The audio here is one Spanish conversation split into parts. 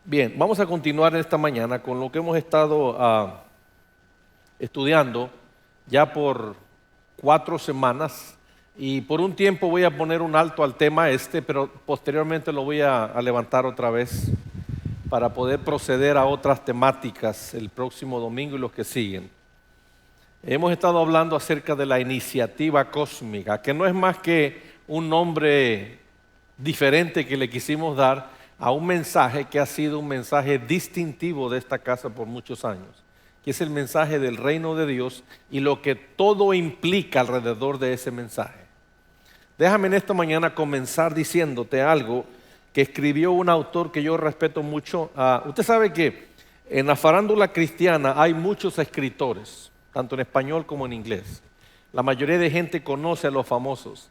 Bien, vamos a continuar esta mañana con lo que hemos estado estudiando ya por 4 semanas y por un tiempo voy a poner un alto al tema pero posteriormente lo voy a levantar otra vez para poder proceder a otras temáticas el próximo domingo y los que siguen. Hemos estado hablando acerca de la iniciativa cósmica, que no es más que un nombre diferente que le quisimos dar a un mensaje que ha sido un mensaje distintivo de esta casa por muchos años, que es el mensaje del reino de Dios y lo que todo implica alrededor de ese mensaje. Déjame en esta mañana comenzar diciéndote algo que escribió un autor que yo respeto mucho. Usted sabe que en la farándula cristiana hay muchos escritores, tanto en español como en inglés. La mayoría de gente conoce a los famosos,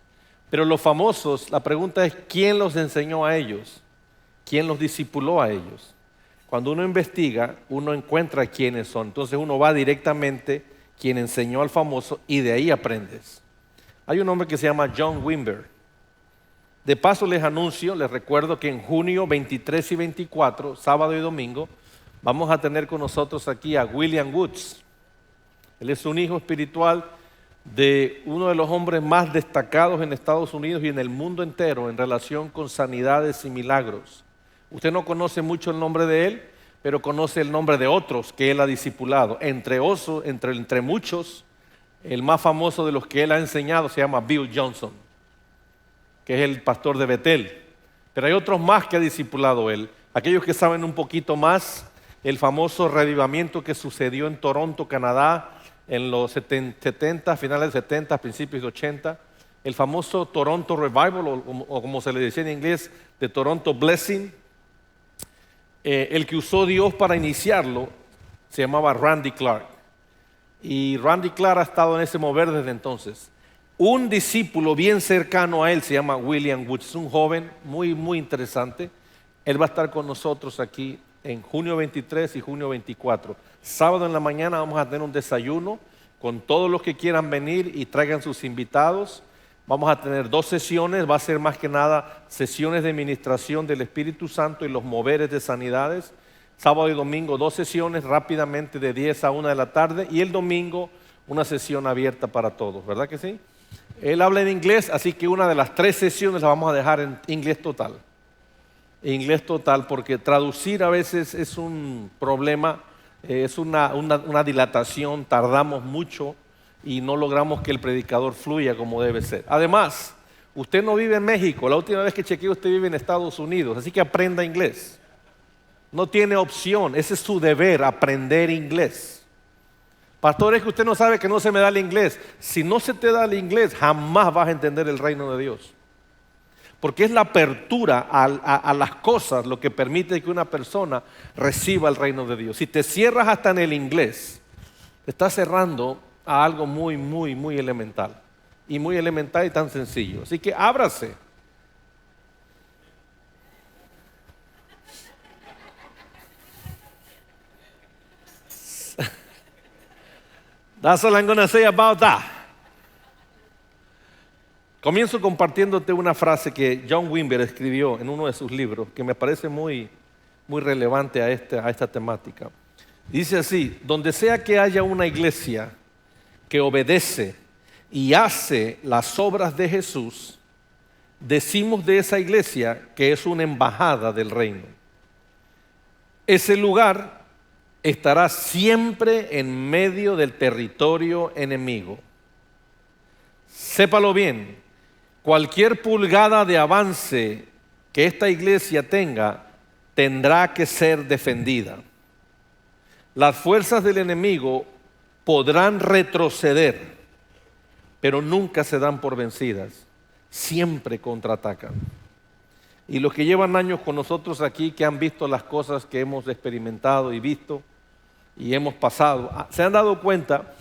pero los famosos, la pregunta es ¿quién los enseñó a ellos? ¿Quién los discipuló a ellos? Cuando uno investiga, uno encuentra quiénes son. Entonces uno va directamente quien enseñó al famoso y de ahí aprendes. Hay un hombre que se llama John Wimber. De paso les anuncio, les recuerdo que en junio 23 y 24, sábado y domingo, vamos a tener con nosotros aquí a William Woods. Él es un hijo espiritual de uno de los hombres más destacados en Estados Unidos y en el mundo entero en relación con sanidades y milagros. Usted no conoce mucho el nombre de él, pero conoce el nombre de otros que él ha discipulado. Entre muchos, el más famoso de los que él ha enseñado se llama Bill Johnson, que es el pastor de Betel. Pero hay otros más que ha discipulado él. Aquellos que saben un poquito más, el famoso revivamiento que sucedió en Toronto, Canadá, en los 70, finales de 70, principios de 80, el famoso Toronto Revival, o como se le decía en inglés, de Toronto Blessing. El que usó Dios para iniciarlo se llamaba Randy Clark. Y Randy Clark ha estado en ese mover desde entonces. Un discípulo bien cercano a él se llama William Woods, un joven muy, muy interesante. Él va a estar con nosotros aquí en junio 23 y junio 24. Sábado en la mañana vamos a tener un desayuno con todos los que quieran venir y traigan sus invitados. Vamos a tener 2 sesiones, va a ser más que nada sesiones de ministración del Espíritu Santo y los moveres de sanidades. Sábado y domingo 2 sesiones rápidamente de 10 a 1 de la tarde y el domingo una sesión abierta para todos, ¿verdad que sí? Él habla en inglés, así que una de las 3 sesiones la vamos a dejar en inglés total. Inglés total, porque traducir a veces es un problema, es una dilatación, tardamos mucho y no logramos que el predicador fluya como debe ser. Además, usted no vive en México, la última vez que chequeé usted vive en Estados Unidos, así que aprenda inglés. No tiene opción, ese es su deber, aprender inglés. Pastor, es que usted no sabe que no se me da el inglés. Si no se te da el inglés, jamás vas a entender el reino de Dios. Porque es la apertura a las cosas lo que permite que una persona reciba el reino de Dios. Si te cierras hasta en el inglés, te estás cerrando a algo muy, muy, muy elemental. Y muy elemental y tan sencillo. Así que ábrase. That's all I'm going to say about that. Comienzo compartiéndote una frase que John Wimber escribió en uno de sus libros que me parece muy, muy relevante a esta temática. Dice así: donde sea que haya una iglesia que obedece y hace las obras de Jesús, decimos de esa iglesia que es una embajada del reino. Ese lugar estará siempre en medio del territorio enemigo. Sépalo bien, cualquier pulgada de avance que esta iglesia tenga, tendrá que ser defendida. Las fuerzas del enemigo podrán retroceder, pero nunca se dan por vencidas, siempre contraatacan. Y los que llevan años con nosotros aquí, que han visto las cosas que hemos experimentado y visto y hemos pasado, se han dado cuenta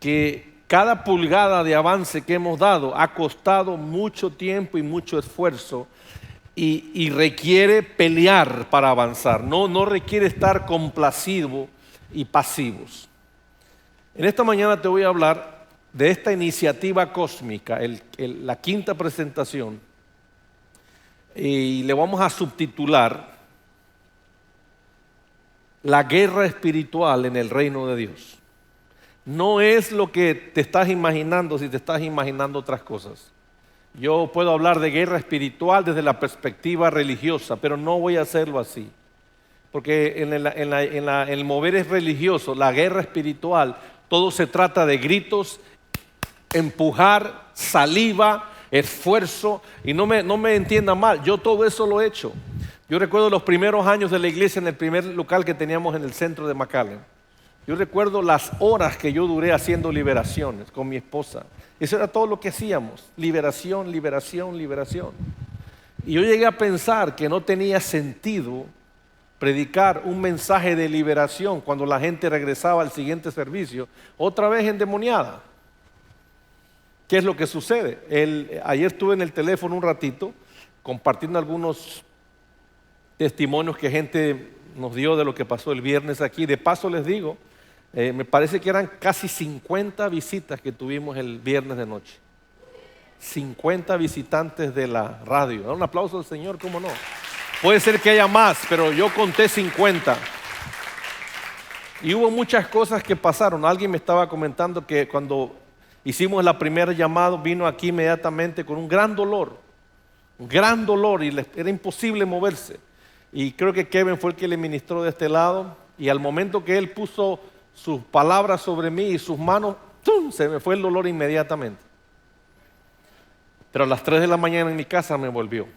que cada pulgada de avance que hemos dado ha costado mucho tiempo y mucho esfuerzo y requiere pelear para avanzar, no requiere estar complacido y pasivos. En esta mañana te voy a hablar de esta iniciativa cósmica, la quinta presentación, y le vamos a subtitular la guerra espiritual en el reino de Dios. No es lo que te estás imaginando si te estás imaginando otras cosas. Yo puedo hablar de guerra espiritual desde la perspectiva religiosa, pero no voy a hacerlo así. Porque en el mover es religioso, la guerra espiritual, todo se trata de gritos, empujar, saliva, esfuerzo. Y no me entiendan mal, yo todo eso lo he hecho. Yo recuerdo los primeros años de la iglesia en el primer local que teníamos en el centro de McAllen. Yo recuerdo las horas que yo duré haciendo liberaciones con mi esposa. Eso era todo lo que hacíamos, liberación, liberación, liberación. Y yo llegué a pensar que no tenía sentido predicar un mensaje de liberación cuando la gente regresaba al siguiente servicio, otra vez endemoniada. ¿Qué es lo que sucede? Ayer estuve en el teléfono un ratito compartiendo algunos testimonios que gente nos dio de lo que pasó el viernes aquí. De paso les digo, me parece que eran casi 50 visitas que tuvimos el viernes de noche. 50 visitantes de la radio. Da un aplauso al Señor, ¿cómo no? Puede ser que haya más, pero yo conté 50. Y hubo muchas cosas que pasaron. Alguien me estaba comentando que cuando hicimos la primera llamada, vino aquí inmediatamente con un gran dolor y era imposible moverse. Y creo que Kevin fue el que le ministró de este lado, y al momento que él puso sus palabras sobre mí y sus manos, ¡tum!, se me fue el dolor inmediatamente. Pero a las 3 de la mañana en mi casa me volvió.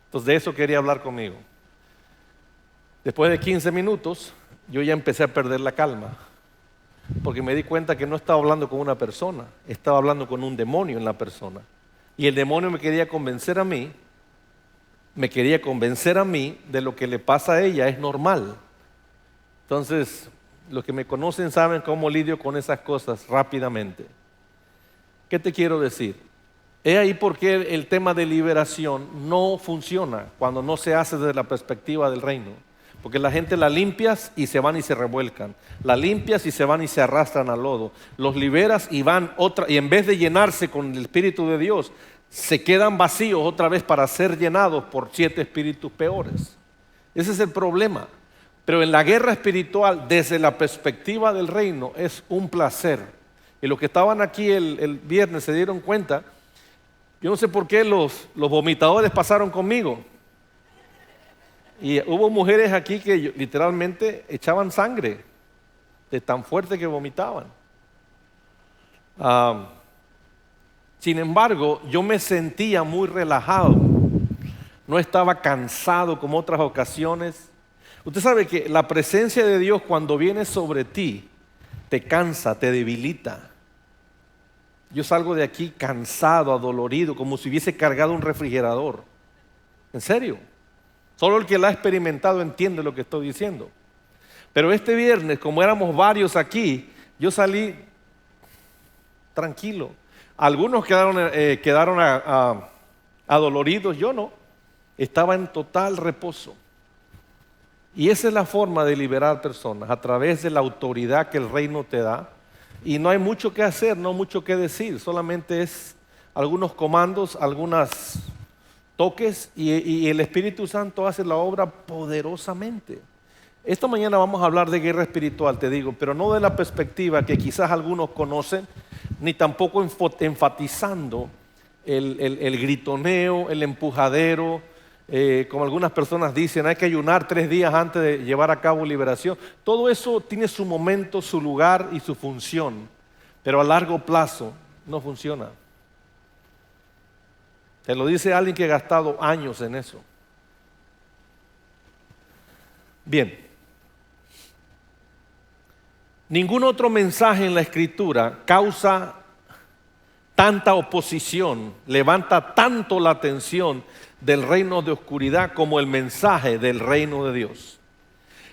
Entonces de eso quería hablar conmigo. Después de 15 minutos, yo ya empecé a perder la calma, porque me di cuenta que no estaba hablando con una persona, estaba hablando con un demonio en la persona. Y el demonio me quería convencer a mí de lo que le pasa a ella es normal. Entonces, los que me conocen saben cómo lidio con esas cosas rápidamente. ¿Qué te quiero decir? He ahí por qué el tema de liberación no funciona cuando no se hace desde la perspectiva del reino. Porque la gente la limpias y se van y se revuelcan. La limpias y se van y se arrastran al lodo. Los liberas y van y en vez de llenarse con el Espíritu de Dios, se quedan vacíos otra vez para ser llenados por 7 espíritus peores. Ese es el problema. Pero en la guerra espiritual, desde la perspectiva del reino, es un placer. Y los que estaban aquí el viernes se dieron cuenta. Yo no sé por qué los vomitadores pasaron conmigo. Y hubo mujeres aquí que literalmente echaban sangre de tan fuerte que vomitaban. Sin embargo, yo me sentía muy relajado. No estaba cansado como otras ocasiones. Usted sabe que la presencia de Dios cuando viene sobre ti, te cansa, te debilita. Yo salgo de aquí cansado, adolorido, como si hubiese cargado un refrigerador. ¿En serio? Solo el que la ha experimentado entiende lo que estoy diciendo. Pero este viernes, como éramos varios aquí, yo salí tranquilo. Algunos quedaron adoloridos, yo no. Estaba en total reposo. Y esa es la forma de liberar personas, a través de la autoridad que el reino te da. Y no hay mucho que hacer, no mucho que decir, solamente es algunos comandos, algunos toques y el Espíritu Santo hace la obra poderosamente. Esta mañana vamos a hablar de guerra espiritual, te digo, pero no de la perspectiva que quizás algunos conocen, ni tampoco enfatizando el gritoneo, el empujadero, como algunas personas dicen, hay que ayunar 3 días antes de llevar a cabo liberación. Todo eso tiene su momento, su lugar y su función, pero a largo plazo no funciona. Te lo dice alguien que ha gastado años en eso. Bien. Ningún otro mensaje en la Escritura causa tanta oposición, levanta tanto la atención del reino de oscuridad como el mensaje del reino de Dios.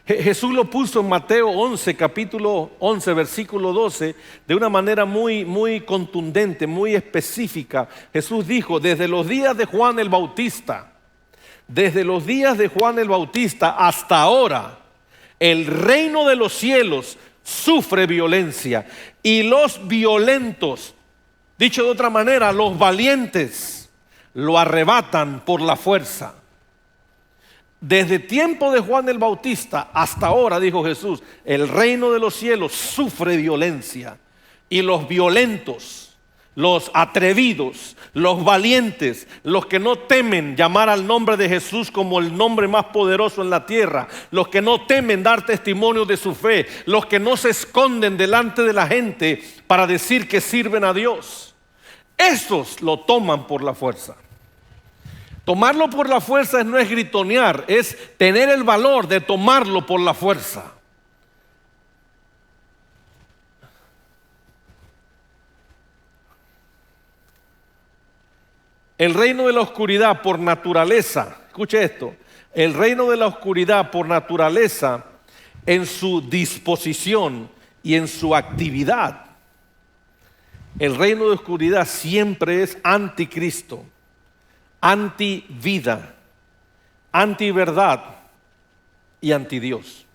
Jesús lo puso en Mateo 11, capítulo 11, versículo 12, de una manera muy contundente, muy específica. Jesús dijo, desde los días de Juan el Bautista hasta ahora, el reino de los cielos sufre violencia y los violentos, dicho de otra manera, los valientes, lo arrebatan por la fuerza. Desde tiempo de Juan el Bautista hasta ahora, dijo Jesús, el reino de los cielos sufre violencia y los violentos, los atrevidos, los valientes, los que no temen llamar al nombre de Jesús como el nombre más poderoso en la tierra, los que no temen dar testimonio de su fe, los que no se esconden delante de la gente para decir que sirven a Dios, esos lo toman por la fuerza. Tomarlo por la fuerza no es gritonear, es tener el valor de tomarlo por la fuerza. El reino de la oscuridad por naturaleza, escuche esto, el reino de la oscuridad por naturaleza en su disposición y en su actividad. El reino de oscuridad siempre es anticristo, anti-vida, anti-verdad y anti-Dios.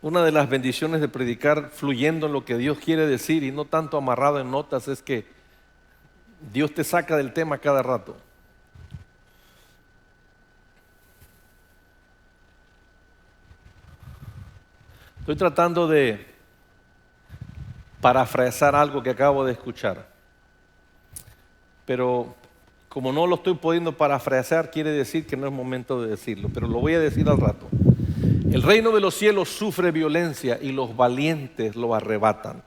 Una de las bendiciones de predicar fluyendo en lo que Dios quiere decir y no tanto amarrado en notas es que Dios te saca del tema cada rato. Estoy tratando de parafrasear algo que acabo de escuchar, pero como no lo estoy pudiendo parafrasear, quiere decir que no es momento de decirlo, pero lo voy a decir al rato. El reino de los cielos sufre violencia y los valientes lo arrebatan.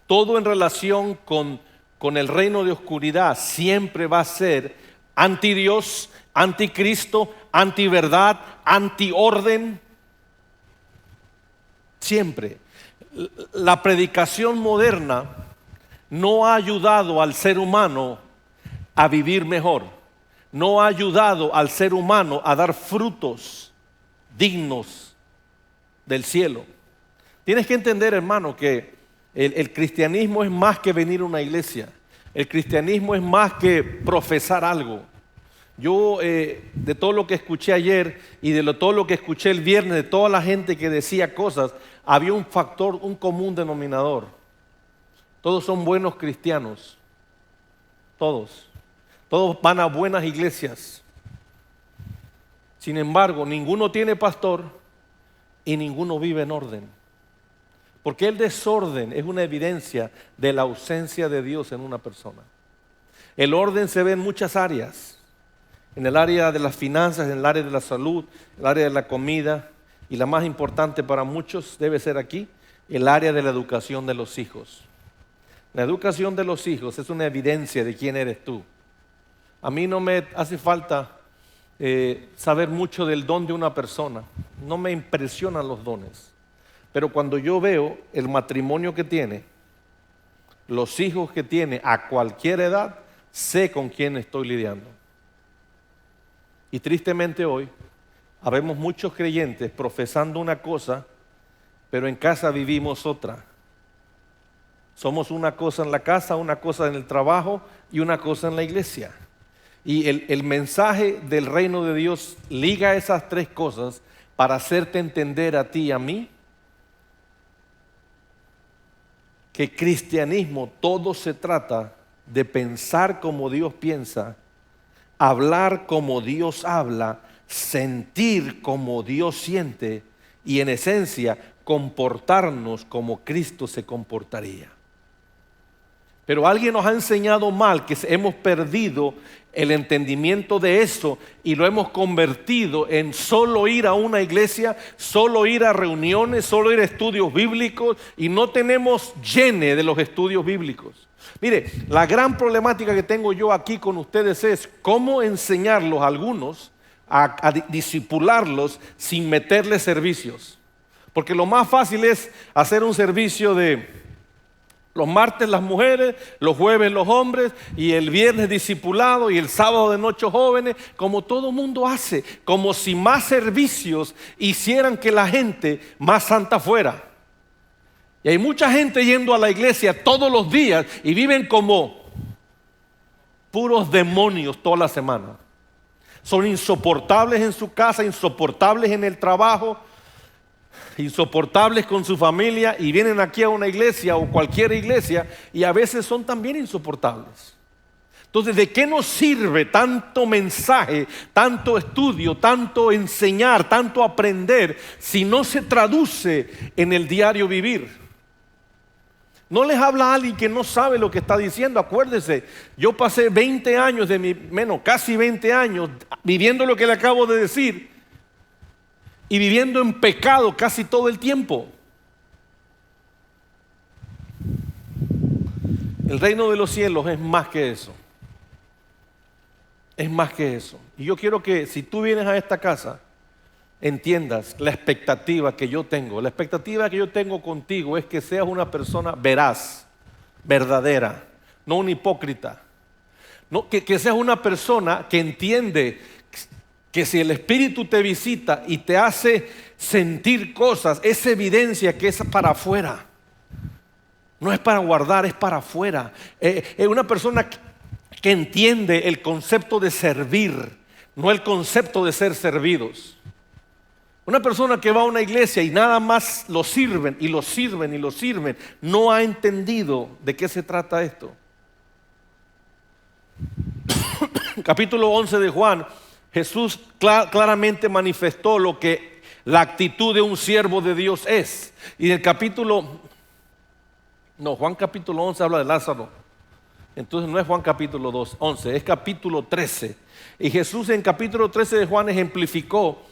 Todo en relación con el reino de oscuridad siempre va a ser anti Dios, anticristo, antiverdad, antiorden. Siempre. La predicación moderna no ha ayudado al ser humano a vivir mejor. No ha ayudado al ser humano a dar frutos dignos del cielo. Tienes que entender, hermano, que el cristianismo es más que venir a una iglesia. El cristianismo es más que profesar algo. Yo, de todo lo que escuché ayer y de todo lo que escuché el viernes, de toda la gente que decía cosas, había un factor, un común denominador. Todos son buenos cristianos. Todos. Todos van a buenas iglesias. Sin embargo, ninguno tiene pastor y ninguno vive en orden. Porque el desorden es una evidencia de la ausencia de Dios en una persona. El orden se ve en muchas áreas. En el área de las finanzas, en el área de la salud, en el área de la comida. Y la más importante para muchos debe ser aquí, el área de la educación de los hijos. La educación de los hijos es una evidencia de quién eres tú. A mí no me hace falta saber mucho del don de una persona. No me impresionan los dones. Pero cuando yo veo el matrimonio que tiene, los hijos que tiene a cualquier edad, sé con quién estoy lidiando. Y tristemente hoy, habemos muchos creyentes profesando una cosa, pero en casa vivimos otra. Somos una cosa en la casa, una cosa en el trabajo y una cosa en la iglesia. Y el mensaje del reino de Dios liga esas tres cosas para hacerte entender a ti y a mí que cristianismo todo se trata de pensar como Dios piensa, hablar como Dios habla, sentir como Dios siente y en esencia comportarnos como Cristo se comportaría. Pero alguien nos ha enseñado mal que hemos perdido el entendimiento de eso y lo hemos convertido en solo ir a una iglesia, solo ir a reuniones, solo ir a estudios bíblicos y no tenemos llene de los estudios bíblicos. Mire, la gran problemática que tengo yo aquí con ustedes es cómo enseñarlos a algunos a discipularlos sin meterles servicios. Porque lo más fácil es hacer un servicio de los martes las mujeres, los jueves los hombres y el viernes discipulado y el sábado de noche jóvenes, como todo mundo hace, como si más servicios hicieran que la gente más santa fuera. Y hay mucha gente yendo a la iglesia todos los días y viven como puros demonios toda la semana. Son insoportables en su casa, insoportables en el trabajo, insoportables con su familia y vienen aquí a una iglesia o cualquier iglesia y a veces son también insoportables. Entonces, ¿de qué nos sirve tanto mensaje, tanto estudio, tanto enseñar, tanto aprender, si no se traduce en el diario vivir? No les habla a alguien que no sabe lo que está diciendo. Acuérdese, yo pasé 20 años casi 20 años viviendo lo que le acabo de decir y viviendo en pecado casi todo el tiempo. El reino de los cielos es más que eso. Es más que eso. Y yo quiero que si tú vienes a esta casa, entiendas la expectativa que yo tengo. La expectativa que yo tengo contigo es que seas una persona veraz, verdadera, no un hipócrita. No, que seas una persona que entiende que si el Espíritu te visita y te hace sentir cosas, es evidencia que es para afuera. No es para guardar, es para afuera. Es una persona que entiende el concepto de servir, no el concepto de ser servidos. Una persona que va a una iglesia y nada más lo sirven y lo sirven y lo sirven, no ha entendido de qué se trata esto. Capítulo 11 de Juan, Jesús claramente manifestó lo que la actitud de un siervo de Dios es. Y en el Juan capítulo 11 habla de Lázaro. Entonces no es Juan capítulo 11, es capítulo 13. Y Jesús en capítulo 13 de Juan ejemplificó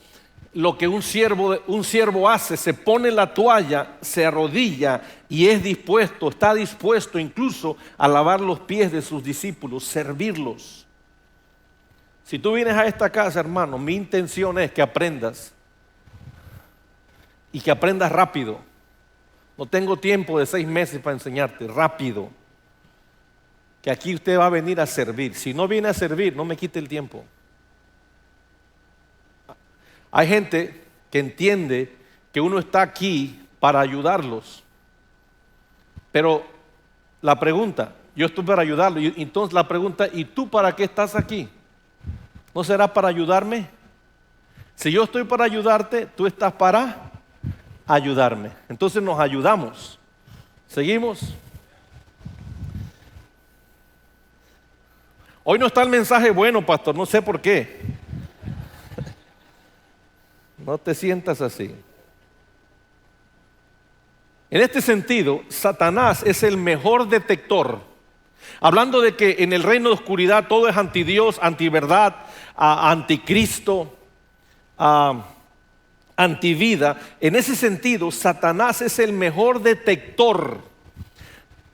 lo que un siervo hace. Se pone la toalla, se arrodilla y está dispuesto incluso a lavar los pies de sus discípulos, servirlos. Si tú vienes a esta casa, hermano, mi intención es que aprendas y que aprendas rápido. No tengo tiempo de 6 meses para enseñarte, rápido. Que aquí usted va a venir a servir. Si no viene a servir, no me quite el tiempo. Hay gente que entiende que uno está aquí para ayudarlos. Pero la pregunta, yo estoy para ayudarlo. Y entonces la pregunta, ¿y tú para qué estás aquí? ¿No será para ayudarme? Si yo estoy para ayudarte, tú estás para ayudarme. Entonces nos ayudamos. ¿Seguimos? Hoy no está el mensaje bueno, pastor, no sé por qué. No te sientas así. En este sentido, Satanás es el mejor detector. Hablando de que en el reino de oscuridad todo es antidios, antiverdad, anticristo, antivida. En ese sentido, Satanás es el mejor detector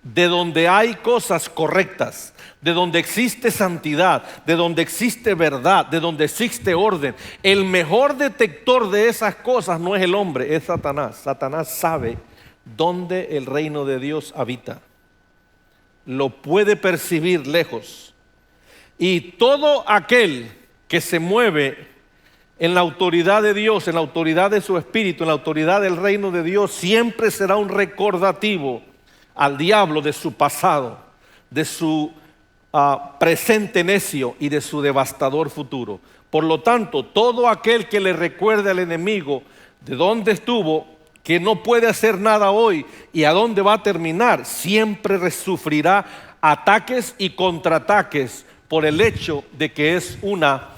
de donde hay cosas correctas, de donde existe santidad, de donde existe verdad, de donde existe orden. El mejor detector de esas cosas no es el hombre, es Satanás. Satanás sabe dónde el reino de Dios habita. Lo puede percibir lejos. Y todo aquel que se mueve en la autoridad de Dios, en la autoridad de su Espíritu, en la autoridad del reino de Dios, siempre será un recordativo al diablo de su pasado, de su presente necio y de su devastador futuro. Por lo tanto, todo aquel que le recuerde al enemigo de dónde estuvo, que no puede hacer nada hoy y a dónde va a terminar, siempre sufrirá ataques y contraataques por el hecho de que es una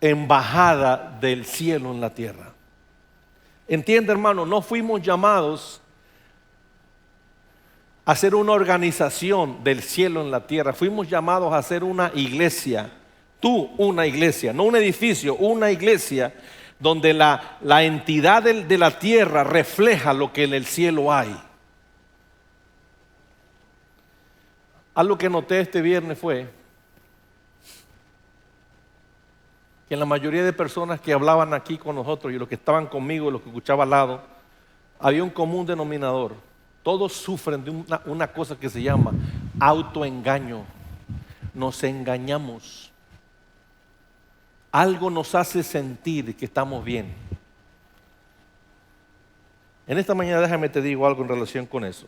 embajada del cielo en la tierra. Entiende, hermano, no fuimos llamados a ser una organización del cielo en la tierra. Fuimos llamados a ser una iglesia. Tú, una iglesia, no un edificio, una iglesia donde la entidad de la tierra refleja lo que en el cielo hay. Algo que noté este viernes fue que en la mayoría de personas que hablaban aquí con nosotros y los que estaban conmigo y los que escuchaba al lado, había un común denominador. Todos sufren de una cosa que se llama autoengaño. Nos engañamos. Algo nos hace sentir que estamos bien. En esta mañana déjame te digo algo en relación con eso.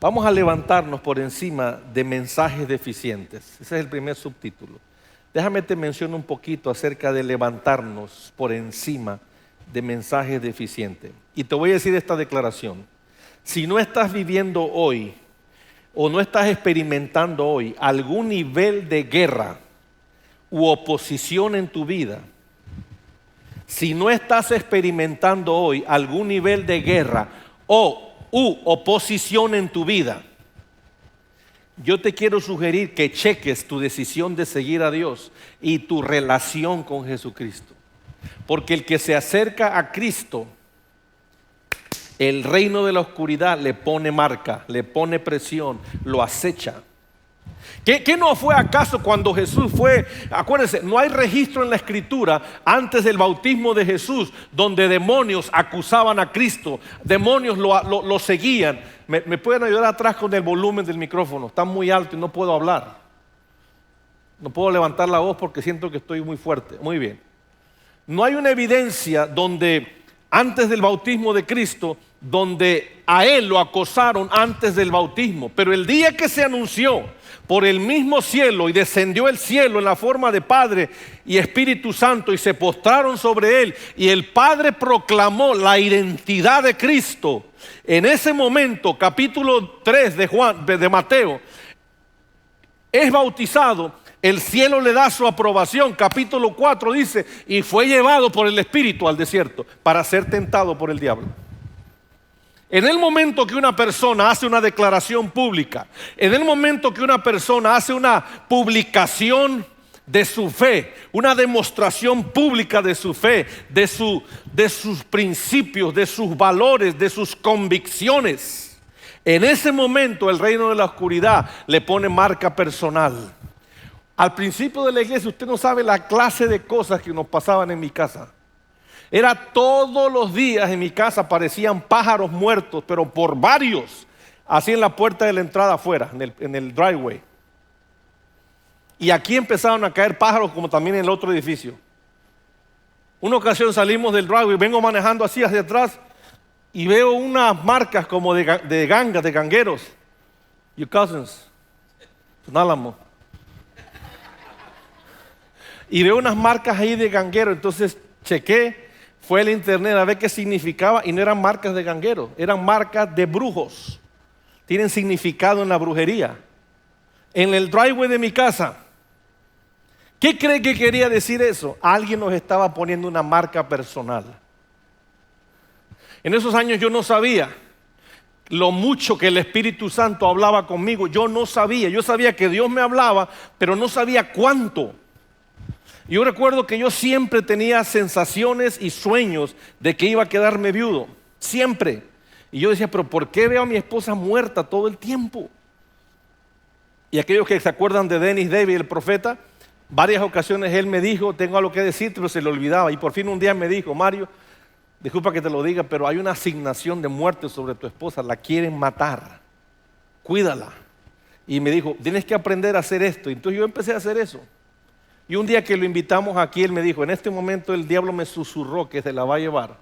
Vamos a levantarnos por encima de mensajes deficientes. Ese es el primer subtítulo. Déjame te menciono un poquito acerca de levantarnos por encima de mensajes deficientes. Y te voy a decir esta declaración. Si no estás viviendo hoy o no estás experimentando hoy algún nivel de guerra u oposición en tu vida, si no estás experimentando hoy algún nivel de guerra u oposición en tu vida, yo te quiero sugerir que cheques tu decisión de seguir a Dios y tu relación con Jesucristo. Porque el que se acerca a Cristo, el reino de la oscuridad le pone marca, le pone presión, lo acecha. ¿Qué no fue acaso cuando Jesús fue? Acuérdense, no hay registro en la Escritura antes del bautismo de Jesús donde demonios acusaban a Cristo, demonios lo seguían. ¿Me pueden ayudar atrás con el volumen del micrófono? Está muy alto y no puedo hablar. No puedo levantar la voz porque siento que estoy muy fuerte. Muy bien. No hay una evidencia donde antes del bautismo de Cristo, donde a él lo acosaron antes del bautismo, pero el día que se anunció por el mismo cielo y descendió el cielo en la forma de Padre y Espíritu Santo y se postraron sobre él y el Padre proclamó la identidad de Cristo, en ese momento, capítulo 3 de Mateo, es bautizado, el cielo le da su aprobación. Capítulo 4 dice, y fue llevado por el Espíritu al desierto para ser tentado por el diablo. En el momento que una persona hace una declaración pública, en el momento que una persona hace una publicación de su fe, una demostración pública de su fe, de sus principios, de sus valores, de sus convicciones, en ese momento el reino de la oscuridad le pone marca personal. Al principio de la iglesia, usted no sabe la clase de cosas que nos pasaban en mi casa. Era todos los días en mi casa aparecían pájaros muertos, pero por varios, así en la puerta de la entrada afuera, en el driveway. Y aquí empezaron a caer pájaros como también en el otro edificio. Una ocasión salimos del driveway, vengo manejando así hacia atrás y veo unas marcas como de gangas, de gangueros. Your cousins, un álamo. Y veo unas marcas ahí de ganguero, entonces chequé. Fue al internet a ver qué significaba y no eran marcas de gangueros, eran marcas de brujos. Tienen significado en la brujería. En el driveway de mi casa, ¿qué cree que quería decir eso? Alguien nos estaba poniendo una marca personal. En esos años yo no sabía lo mucho que el Espíritu Santo hablaba conmigo. Yo no sabía, yo sabía que Dios me hablaba, pero no sabía cuánto. Yo recuerdo que yo siempre tenía sensaciones y sueños de que iba a quedarme viudo, siempre. Y yo decía, pero ¿por qué veo a mi esposa muerta todo el tiempo? Y aquellos que se acuerdan de Dennis David, el profeta, varias ocasiones él me dijo, tengo algo que decirte, pero se le olvidaba. Y por fin un día me dijo, Mario, disculpa que te lo diga, pero hay una asignación de muerte sobre tu esposa, la quieren matar, cuídala. Y me dijo, tienes que aprender a hacer esto. Y entonces yo empecé a hacer eso. Y un día que lo invitamos aquí, él me dijo, en este momento el diablo me susurró que se la va a llevar.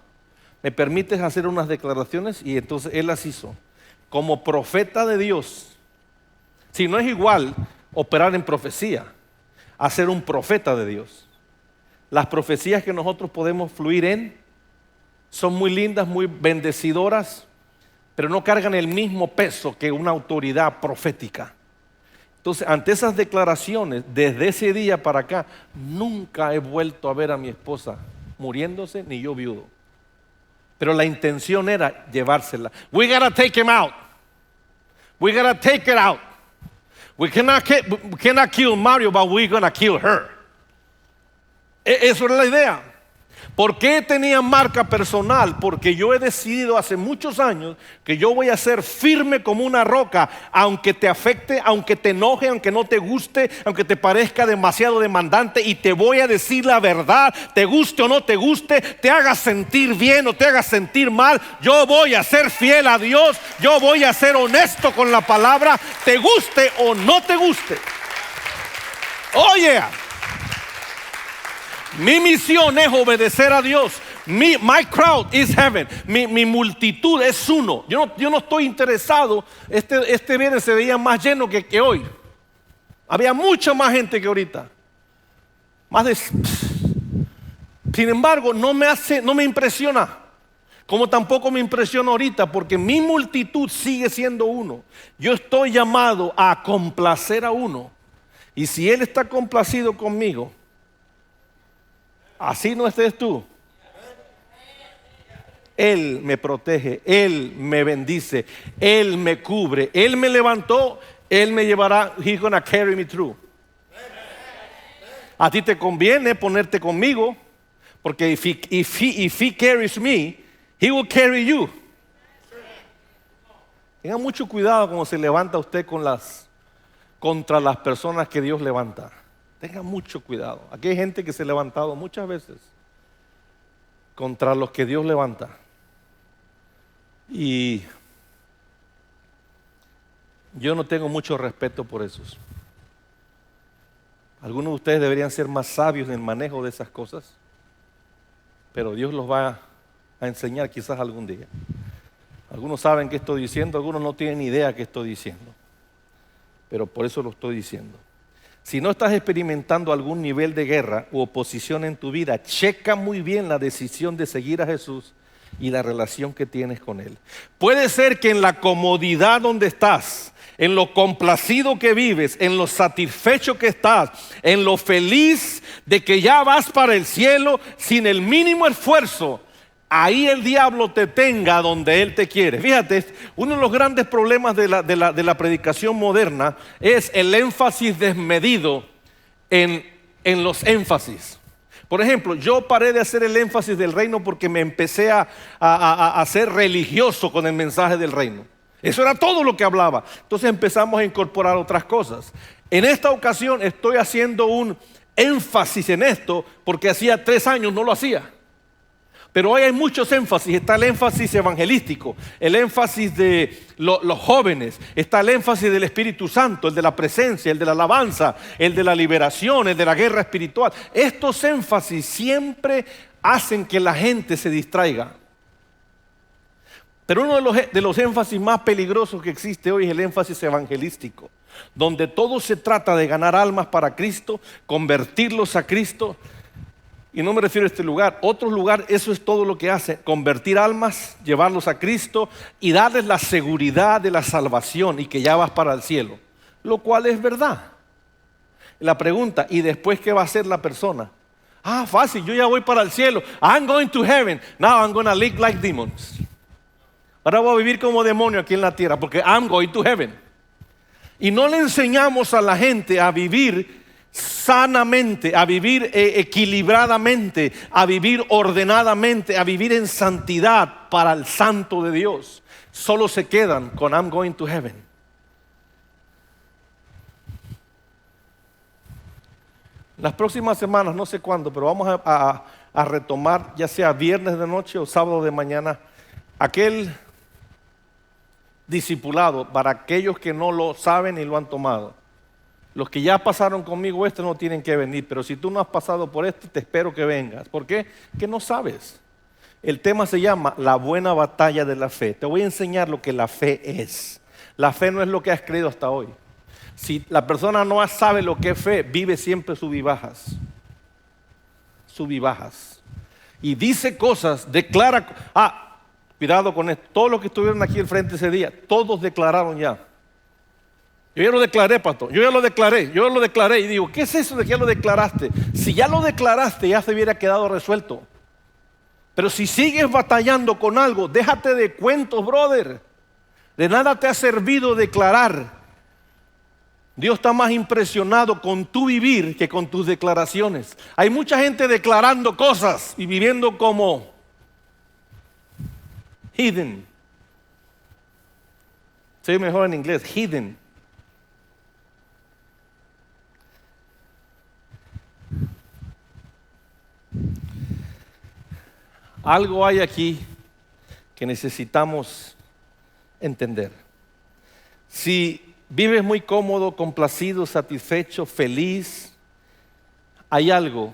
¿Me permites hacer unas declaraciones? Y entonces él las hizo. Como profeta de Dios, si no es igual operar en profecía, a ser un profeta de Dios. Las profecías que nosotros podemos fluir en son muy lindas, muy bendecidoras, pero no cargan el mismo peso que una autoridad profética. Entonces, ante esas declaraciones, desde ese día para acá, nunca he vuelto a ver a mi esposa muriéndose, ni yo viudo. Pero la intención era llevársela. We gotta take him out. We gotta take it out. We cannot kill Mario, but we're gonna kill her. Eso era la idea. ¿Por qué tenía marca personal? Porque yo he decidido hace muchos años que yo voy a ser firme como una roca, aunque te afecte, aunque te enoje, aunque no te guste, aunque te parezca demasiado demandante, y te voy a decir la verdad, te guste o no te guste, te haga sentir bien o te haga sentir mal, yo voy a ser fiel a Dios, yo voy a ser honesto con la palabra, te guste o no te guste. Oye, mi misión es obedecer a Dios. My crowd is heaven. Mi multitud es uno. Yo no estoy interesado. Este viernes se veía más lleno que hoy. Había mucha más gente que ahorita. Sin embargo, no me impresiona. Como tampoco me impresiona ahorita, porque mi multitud sigue siendo uno. Yo estoy llamado a complacer a uno. Y si Él está complacido conmigo, así no estés tú, Él me protege, Él me bendice, Él me cubre, Él me levantó, Él me llevará. He's gonna carry me through. A ti te conviene ponerte conmigo, porque if he carries me, he will carry you. Tenga mucho cuidado cuando se levanta usted contra las personas que Dios levanta. Tenga mucho cuidado. Aquí hay gente que se ha levantado muchas veces contra los que Dios levanta. Y yo no tengo mucho respeto por esos. Algunos de ustedes deberían ser más sabios en el manejo de esas cosas, pero Dios los va a enseñar quizás algún día. Algunos saben qué estoy diciendo, algunos no tienen ni idea qué estoy diciendo, pero por eso lo estoy diciendo. Si no estás experimentando algún nivel de guerra u oposición en tu vida, checa muy bien la decisión de seguir a Jesús y la relación que tienes con Él. Puede ser que en la comodidad donde estás, en lo complacido que vives, en lo satisfecho que estás, en lo feliz de que ya vas para el cielo sin el mínimo esfuerzo, ahí el diablo te tenga donde él te quiere. Fíjate, uno de los grandes problemas de la predicación moderna es el énfasis desmedido en los énfasis. Por ejemplo, yo paré de hacer el énfasis del reino porque me empecé a ser religioso con el mensaje del reino. Eso era todo lo que hablaba. Entonces empezamos a incorporar otras cosas. En esta ocasión estoy haciendo un énfasis en esto porque hacía 3 años no lo hacía. Pero hoy hay muchos énfasis. Está el énfasis evangelístico, el énfasis de los jóvenes, está el énfasis del Espíritu Santo, el de la presencia, el de la alabanza, el de la liberación, el de la guerra espiritual. Estos énfasis siempre hacen que la gente se distraiga. Pero uno de los énfasis más peligrosos que existe hoy es el énfasis evangelístico, donde todo se trata de ganar almas para Cristo, convertirlos a Cristo. Y no me refiero a este lugar, otro lugar, eso es todo lo que hace: convertir almas, llevarlos a Cristo y darles la seguridad de la salvación y que ya vas para el cielo, lo cual es verdad. La pregunta, ¿y después qué va a hacer la persona? Fácil, yo ya voy para el cielo. I'm going to heaven. Now I'm going to live like demons. Ahora voy a vivir como demonio aquí en la tierra porque I'm going to heaven. Y no le enseñamos a la gente a vivir sanamente, a vivir equilibradamente, a vivir ordenadamente, a vivir en santidad para el santo de Dios. Solo se quedan con I'm going to heaven. Las próximas semanas, no sé cuándo, pero vamos a retomar, ya sea viernes de noche o sábado de mañana, aquel discipulado para aquellos que no lo saben y lo han tomado. Los que ya pasaron conmigo no tienen que venir, pero si tú no has pasado por esto, te espero que vengas. ¿Por qué? Que no sabes. El tema se llama la buena batalla de la fe. Te voy a enseñar lo que la fe es. La fe no es lo que has creído hasta hoy. Si la persona no sabe lo que es fe, vive siempre sub y bajas. Sub y bajas. Y dice cosas, declara. Cuidado con esto. Todos los que estuvieron aquí al frente ese día, todos declararon ya. Yo ya lo declaré, pastor. Yo ya lo declaré. Y digo, ¿qué es eso de que ya lo declaraste? Si ya lo declaraste, ya se hubiera quedado resuelto. Pero si sigues batallando con algo, déjate de cuentos, brother. De nada te ha servido declarar. Dios está más impresionado con tu vivir que con tus declaraciones. Hay mucha gente declarando cosas y viviendo como hidden. Soy mejor en inglés, hidden. Algo hay aquí que necesitamos entender. Si vives muy cómodo, complacido, satisfecho, feliz, hay algo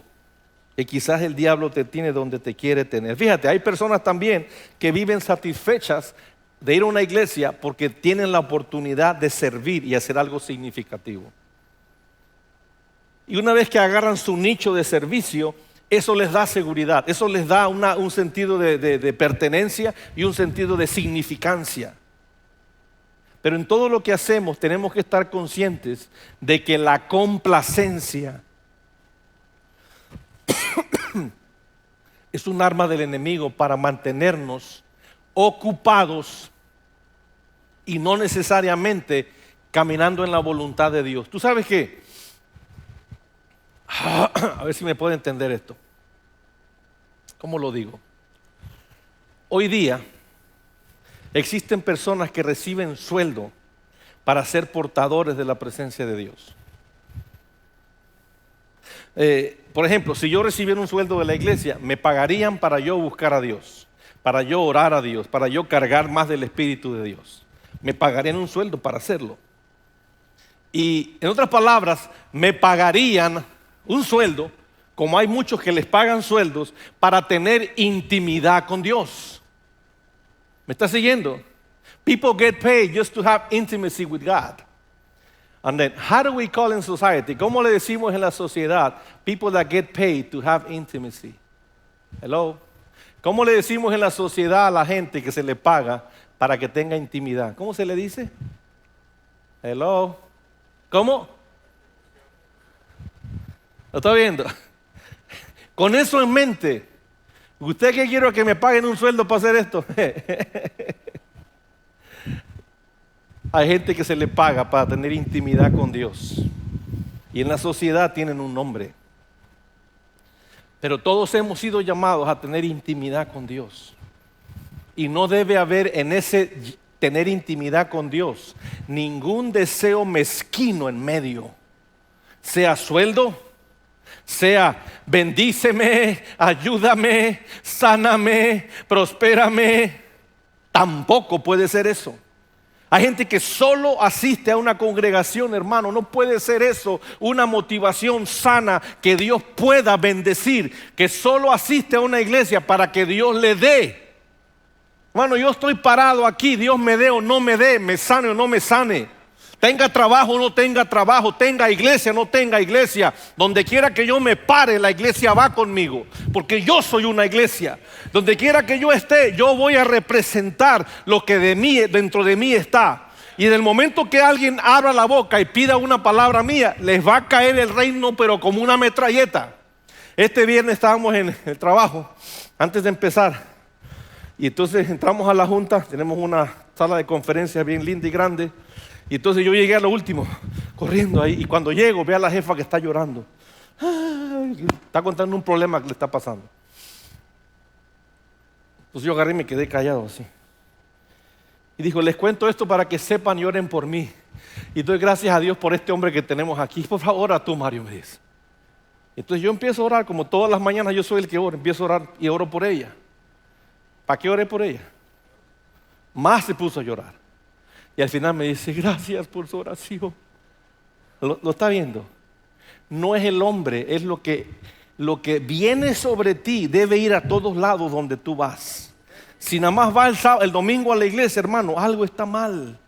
que quizás el diablo te tiene donde te quiere tener. Fíjate, hay personas también que viven satisfechas de ir a una iglesia porque tienen la oportunidad de servir y hacer algo significativo. Y una vez que agarran su nicho de servicio, Eso les da seguridad, eso les da un sentido de pertenencia y un sentido de significancia. Pero en todo lo que hacemos tenemos que estar conscientes de que la complacencia es un arma del enemigo para mantenernos ocupados y no necesariamente caminando en la voluntad de Dios. ¿Tú sabes qué? A ver si me puede entender esto. ¿Cómo lo digo? Hoy día existen personas que reciben sueldo para ser portadores de la presencia de Dios. Por ejemplo, si yo recibiera un sueldo de la iglesia, me pagarían para yo buscar a Dios, para yo orar a Dios, para yo cargar más del Espíritu de Dios. Me pagarían un sueldo para hacerlo. Y en otras palabras, me pagarían un sueldo, como hay muchos que les pagan sueldos, para tener intimidad con Dios. ¿Me está siguiendo? People get paid just to have intimacy with God. And then, how do we call in society? ¿Cómo le decimos en la sociedad? People that get paid to have intimacy. Hello. ¿Cómo le decimos en la sociedad a la gente que se le paga para que tenga intimidad? ¿Cómo se le dice? Hello. ¿Cómo? ¿Lo está viendo? Con eso en mente, ¿usted qué quiere que me paguen un sueldo para hacer esto? Hay gente que se le paga para tener intimidad con Dios. Y en la sociedad tienen un nombre. Pero todos hemos sido llamados a tener intimidad con Dios. Y no debe haber en ese tener intimidad con Dios ningún deseo mezquino en medio. Sea sueldo, sea bendíceme, ayúdame, sáname, prospérame. Tampoco puede ser eso. Hay gente que solo asiste a una congregación, hermano. No puede ser eso una motivación sana que Dios pueda bendecir. Que solo asiste a una iglesia para que Dios le dé. Hermano, yo estoy parado aquí, Dios me dé o no me dé, me sane o no me sane. Tenga trabajo o no tenga trabajo, tenga iglesia o no tenga iglesia. Donde quiera que yo me pare, la iglesia va conmigo. Porque yo soy una iglesia. Donde quiera que yo esté, yo voy a representar lo que dentro de mí está. Y en el momento que alguien abra la boca y pida una palabra mía, les va a caer el reino, pero como una metralleta. Este viernes estábamos en el trabajo, antes de empezar. Y entonces entramos a la junta, tenemos una sala de conferencias bien linda y grande. Y entonces yo llegué a lo último, corriendo ahí. Y cuando llego, ve a la jefa que está llorando. Está contando un problema que le está pasando. Entonces yo agarré y me quedé callado así. Y dijo, les cuento esto para que sepan y oren por mí. Y doy gracias a Dios por este hombre que tenemos aquí. Por favor, ora tú, Mario, me dice. Entonces yo empiezo a orar, como todas las mañanas yo soy el que ora. Empiezo a orar y oro por ella. ¿Para qué oré por ella? Más se puso a llorar. Y al final me dice, gracias por su oración. ¿Lo está viendo? No es el hombre, es lo que viene sobre ti, debe ir a todos lados donde tú vas. Si nada más va el domingo a la iglesia, hermano, algo está mal.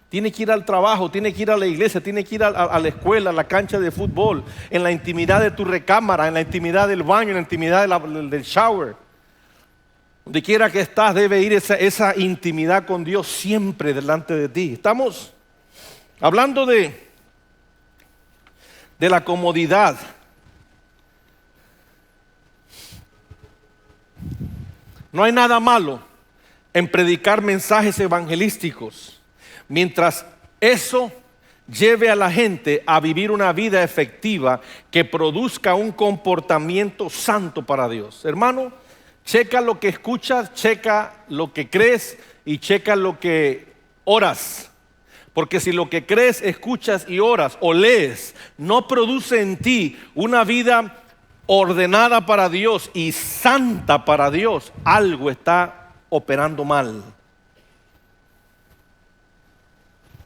Tiene que ir al trabajo, tiene que ir a la iglesia, tiene que ir a la escuela, a la cancha de fútbol, en la intimidad de tu recámara, en la intimidad del baño, en la intimidad del shower. Donde quiera que estás, debe ir esa intimidad con Dios siempre delante de ti. Estamos hablando de la comodidad. No hay nada malo en predicar mensajes evangelísticos, mientras eso lleve a la gente a vivir una vida efectiva que produzca un comportamiento santo para Dios. Hermano, checa lo que escuchas, checa lo que crees y checa lo que oras. Porque si lo que crees, escuchas y oras o lees no produce en ti una vida ordenada para Dios y santa para Dios, algo está operando mal.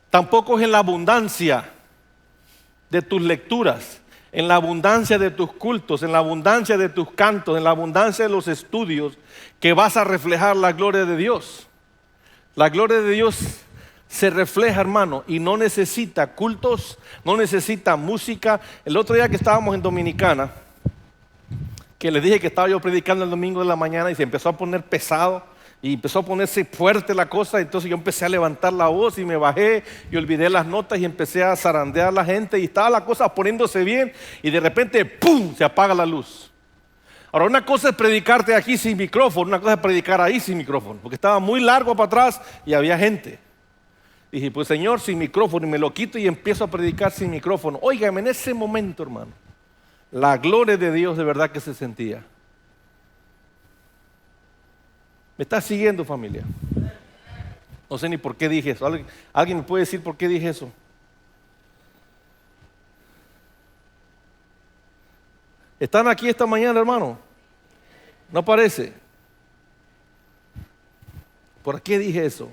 Tampoco es en la abundancia de tus lecturas, en la abundancia de tus cultos, en la abundancia de tus cantos, en la abundancia de los estudios, que vas a reflejar la gloria de Dios. La gloria de Dios se refleja, hermano, y no necesita cultos, no necesita música. El otro día que estábamos en Dominicana, que les dije que estaba yo predicando el domingo de la mañana y se empezó a poner pesado y empezó a ponerse fuerte la cosa. Entonces yo empecé a levantar la voz y me bajé y olvidé las notas y empecé a zarandear a la gente y estaba la cosa poniéndose bien y de repente ¡pum!, se apaga la luz. Ahora, una cosa es predicarte aquí sin micrófono, una cosa es predicar ahí sin micrófono, porque estaba muy largo para atrás y había gente. Dije, pues Señor, sin micrófono, y me lo quito y empiezo a predicar sin micrófono. Óigame, en ese momento, hermano, la gloria de Dios de verdad que se sentía. ¿Me está siguiendo, familia? No sé ni por qué dije eso. ¿Alguien me puede decir por qué dije eso? ¿Están aquí esta mañana, hermano? ¿No parece? ¿Por qué dije eso?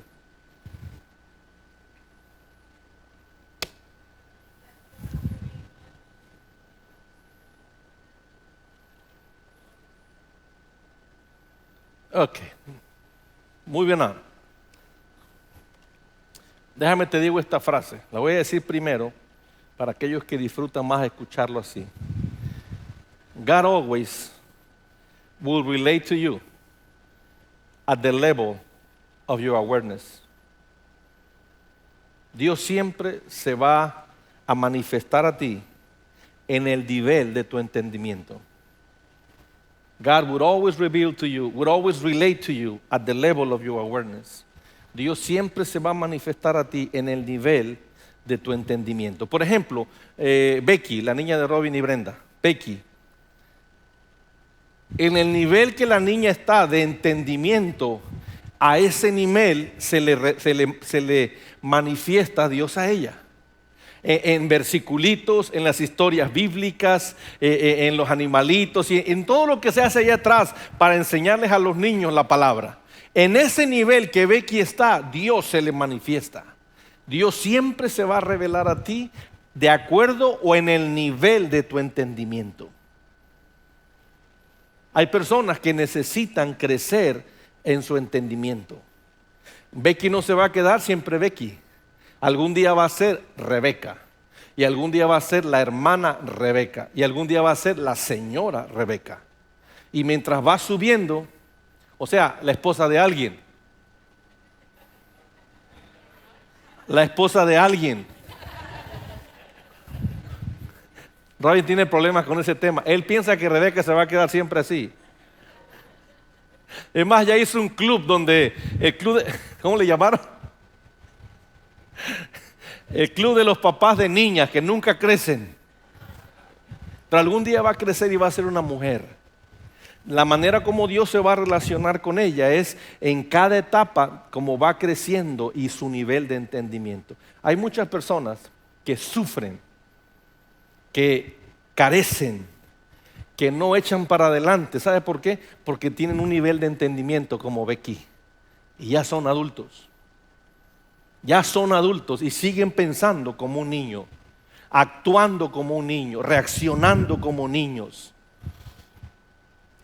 Ok, muy bien. Déjame te digo esta frase. La voy a decir primero para aquellos que disfrutan más escucharlo así. God always will relate to you at the level of your awareness. Dios siempre se va a manifestar a ti en el nivel de tu entendimiento. God would always reveal to you, would always relate to you at the level of your awareness. Dios siempre se va a manifestar a ti en el nivel de tu entendimiento. Por ejemplo, Becky, la niña de Robin y Brenda. Becky, en el nivel que la niña está de entendimiento, a ese nivel se le manifiesta Dios a ella. En versiculitos, en las historias bíblicas, en los animalitos y en todo lo que se hace allá atrás para enseñarles a los niños la palabra. En ese nivel que Becky está, Dios se le manifiesta. Dios siempre se va a revelar a ti de acuerdo o en el nivel de tu entendimiento. Hay personas que necesitan crecer en su entendimiento. Becky no se va a quedar siempre Becky. Algún día va a ser Rebeca, y algún día va a ser la hermana Rebeca, y algún día va a ser la señora Rebeca. Y mientras va subiendo, o sea, la esposa de alguien, la esposa de alguien. Robin tiene problemas con ese tema. Él piensa que Rebeca se va a quedar siempre así. Es más, ya hizo un club donde, el club de, ¿cómo le llamaron? El club de los papás de niñas que nunca crecen. Pero algún día va a crecer y va a ser una mujer. La manera como Dios se va a relacionar con ella es en cada etapa como va creciendo y su nivel de entendimiento. Hay muchas personas que sufren, que carecen, que no echan para adelante. ¿Sabe por qué? Porque tienen un nivel de entendimiento como Becky y ya son adultos. Ya son adultos y siguen pensando como un niño, actuando como un niño, reaccionando como niños.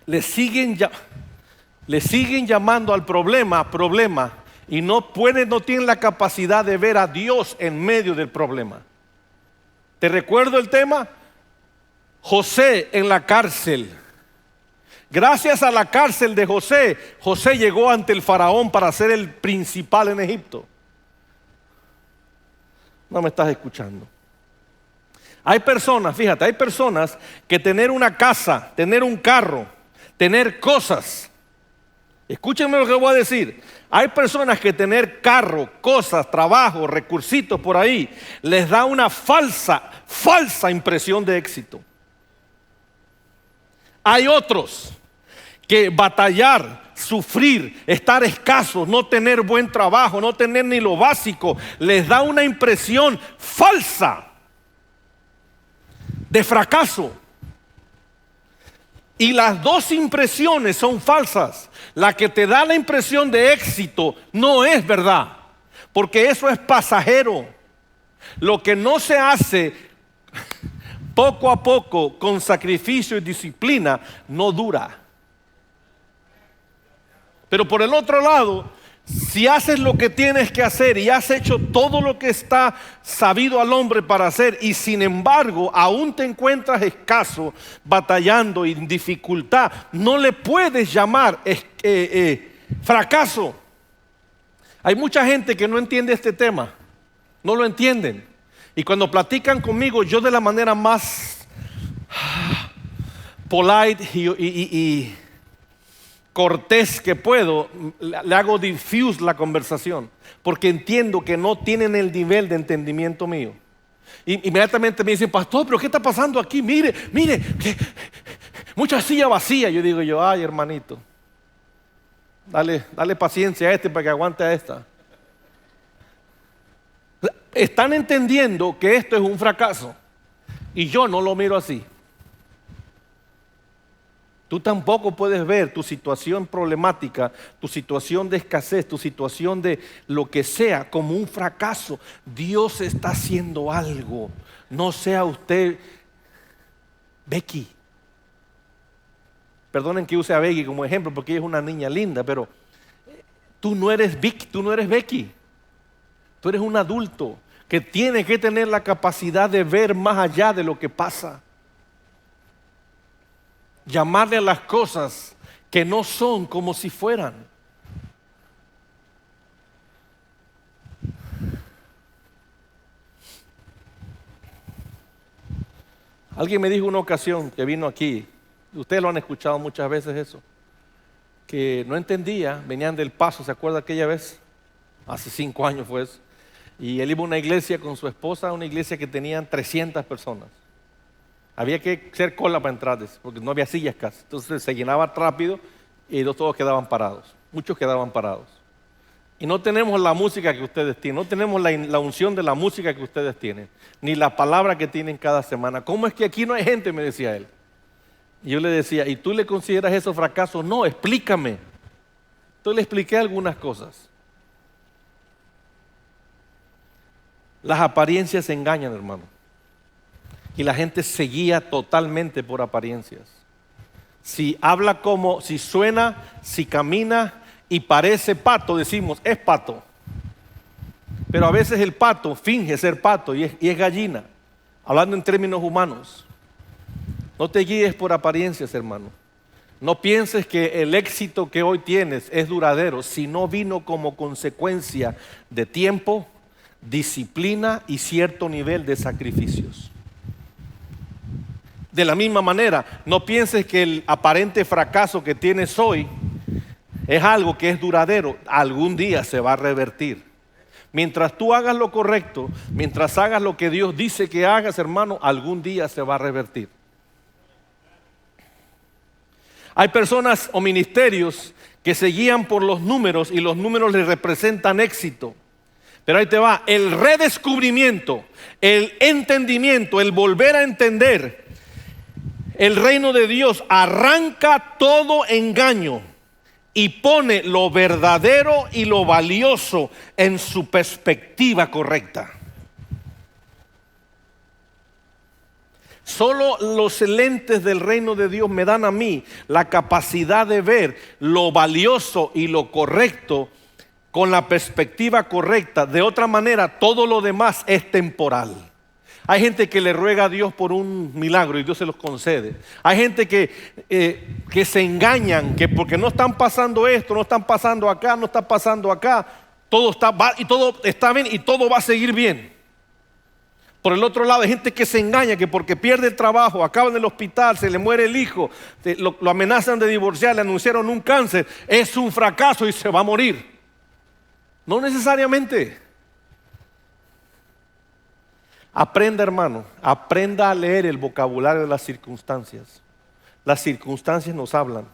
Le siguen llamando al problema y no tienen la capacidad de ver a Dios en medio del problema. ¿Te recuerdo el tema? José en la cárcel. Gracias a la cárcel de José, José llegó ante el faraón para ser el principal en Egipto. No me estás escuchando. Hay personas, fíjate, hay personas que tener una casa, tener un carro, tener cosas. Escúchenme lo que voy a decir. Hay personas que tener carro, cosas, trabajo, recursitos por ahí, les da una falsa impresión de éxito. Hay otros que batallar, sufrir, estar escasos, no tener buen trabajo, no tener ni lo básico, les da una impresión falsa de fracaso. Y las dos impresiones son falsas. La que te da la impresión de éxito no es verdad, porque eso es pasajero. Lo que no se hace poco a poco con sacrificio y disciplina no dura. Pero por el otro lado, Si haces lo que tienes que hacer y has hecho todo lo que está sabido al hombre para hacer, y sin embargo aún te encuentras escaso, batallando, en dificultad, no le puedes llamar fracaso. Hay mucha gente que no entiende este tema, no lo entienden. Y cuando platican conmigo, yo de la manera más polite y cortés que puedo, le hago diffuse la conversación, porque entiendo que no tienen el nivel de entendimiento mío. Y inmediatamente me dicen, pastor, pero ¿qué está pasando aquí? Mire, mucha silla vacía. Yo digo, ay, hermanito, dale paciencia a este para que aguante a esta. Están entendiendo que esto es un fracaso y yo no lo miro así. Tú tampoco puedes ver tu situación problemática, tu situación de escasez, tu situación de lo que sea como un fracaso. Dios está haciendo algo. No sea usted Becky. Perdonen que use a Becky como ejemplo porque ella es una niña linda, pero tú no eres Vicky, tú no eres Becky. Tú eres un adulto que tiene que tener la capacidad de ver más allá de lo que pasa. Llamarle a las cosas que no son como si fueran. Alguien me dijo una ocasión que vino aquí, ustedes lo han escuchado muchas veces eso, que no entendía, venían del Paso, ¿se acuerda aquella vez? Hace 5 años fue eso. Y él iba a una iglesia con su esposa, una iglesia que tenían 300 personas. Había que hacer cola para entrar, porque no había sillas casi. Entonces se llenaba rápido y todos quedaban parados. Muchos quedaban parados. Y no tenemos la música que ustedes tienen, no tenemos la unción de la música que ustedes tienen, ni la palabra que tienen cada semana. ¿Cómo es que aquí no hay gente?, me decía él. Y yo le decía, ¿y tú le consideras eso fracaso? No, explícame. Entonces le expliqué algunas cosas. Las apariencias engañan, hermano. Y la gente se guía totalmente por apariencias. Si habla como, si suena, si camina y parece pato, decimos, es pato. Pero a veces el pato finge ser pato y es gallina, hablando en términos humanos. No te guíes por apariencias, hermano. No pienses que el éxito que hoy tienes es duradero, si no vino como consecuencia de tiempo, disciplina y cierto nivel de sacrificios. De la misma manera, no pienses que el aparente fracaso que tienes hoy es algo que es duradero. Algún día se va a revertir. Mientras tú hagas lo correcto, mientras hagas lo que Dios dice que hagas, hermano, algún día se va a revertir. Hay personas o ministerios que se guían por los números y los números les representan éxito. Pero ahí te va, el redescubrimiento, el entendimiento, el volver a entender el reino de Dios arranca todo engaño y pone lo verdadero y lo valioso en su perspectiva correcta. Solo los lentes del reino de Dios me dan a mí la capacidad de ver lo valioso y lo correcto con la perspectiva correcta. De otra manera, todo lo demás es temporal. Hay gente que le ruega a Dios por un milagro y Dios se los concede. Hay gente que se engañan, que porque no están pasando esto, no están pasando acá, no está pasando acá, todo está bien y todo va a seguir bien. Por el otro lado hay gente que se engaña, que porque pierde el trabajo, acaba en el hospital, se le muere el hijo, lo amenazan de divorciar, le anunciaron un cáncer, es un fracaso y se va a morir. No necesariamente. Aprenda, hermano, aprenda a leer el vocabulario de las circunstancias. Las circunstancias nos hablan.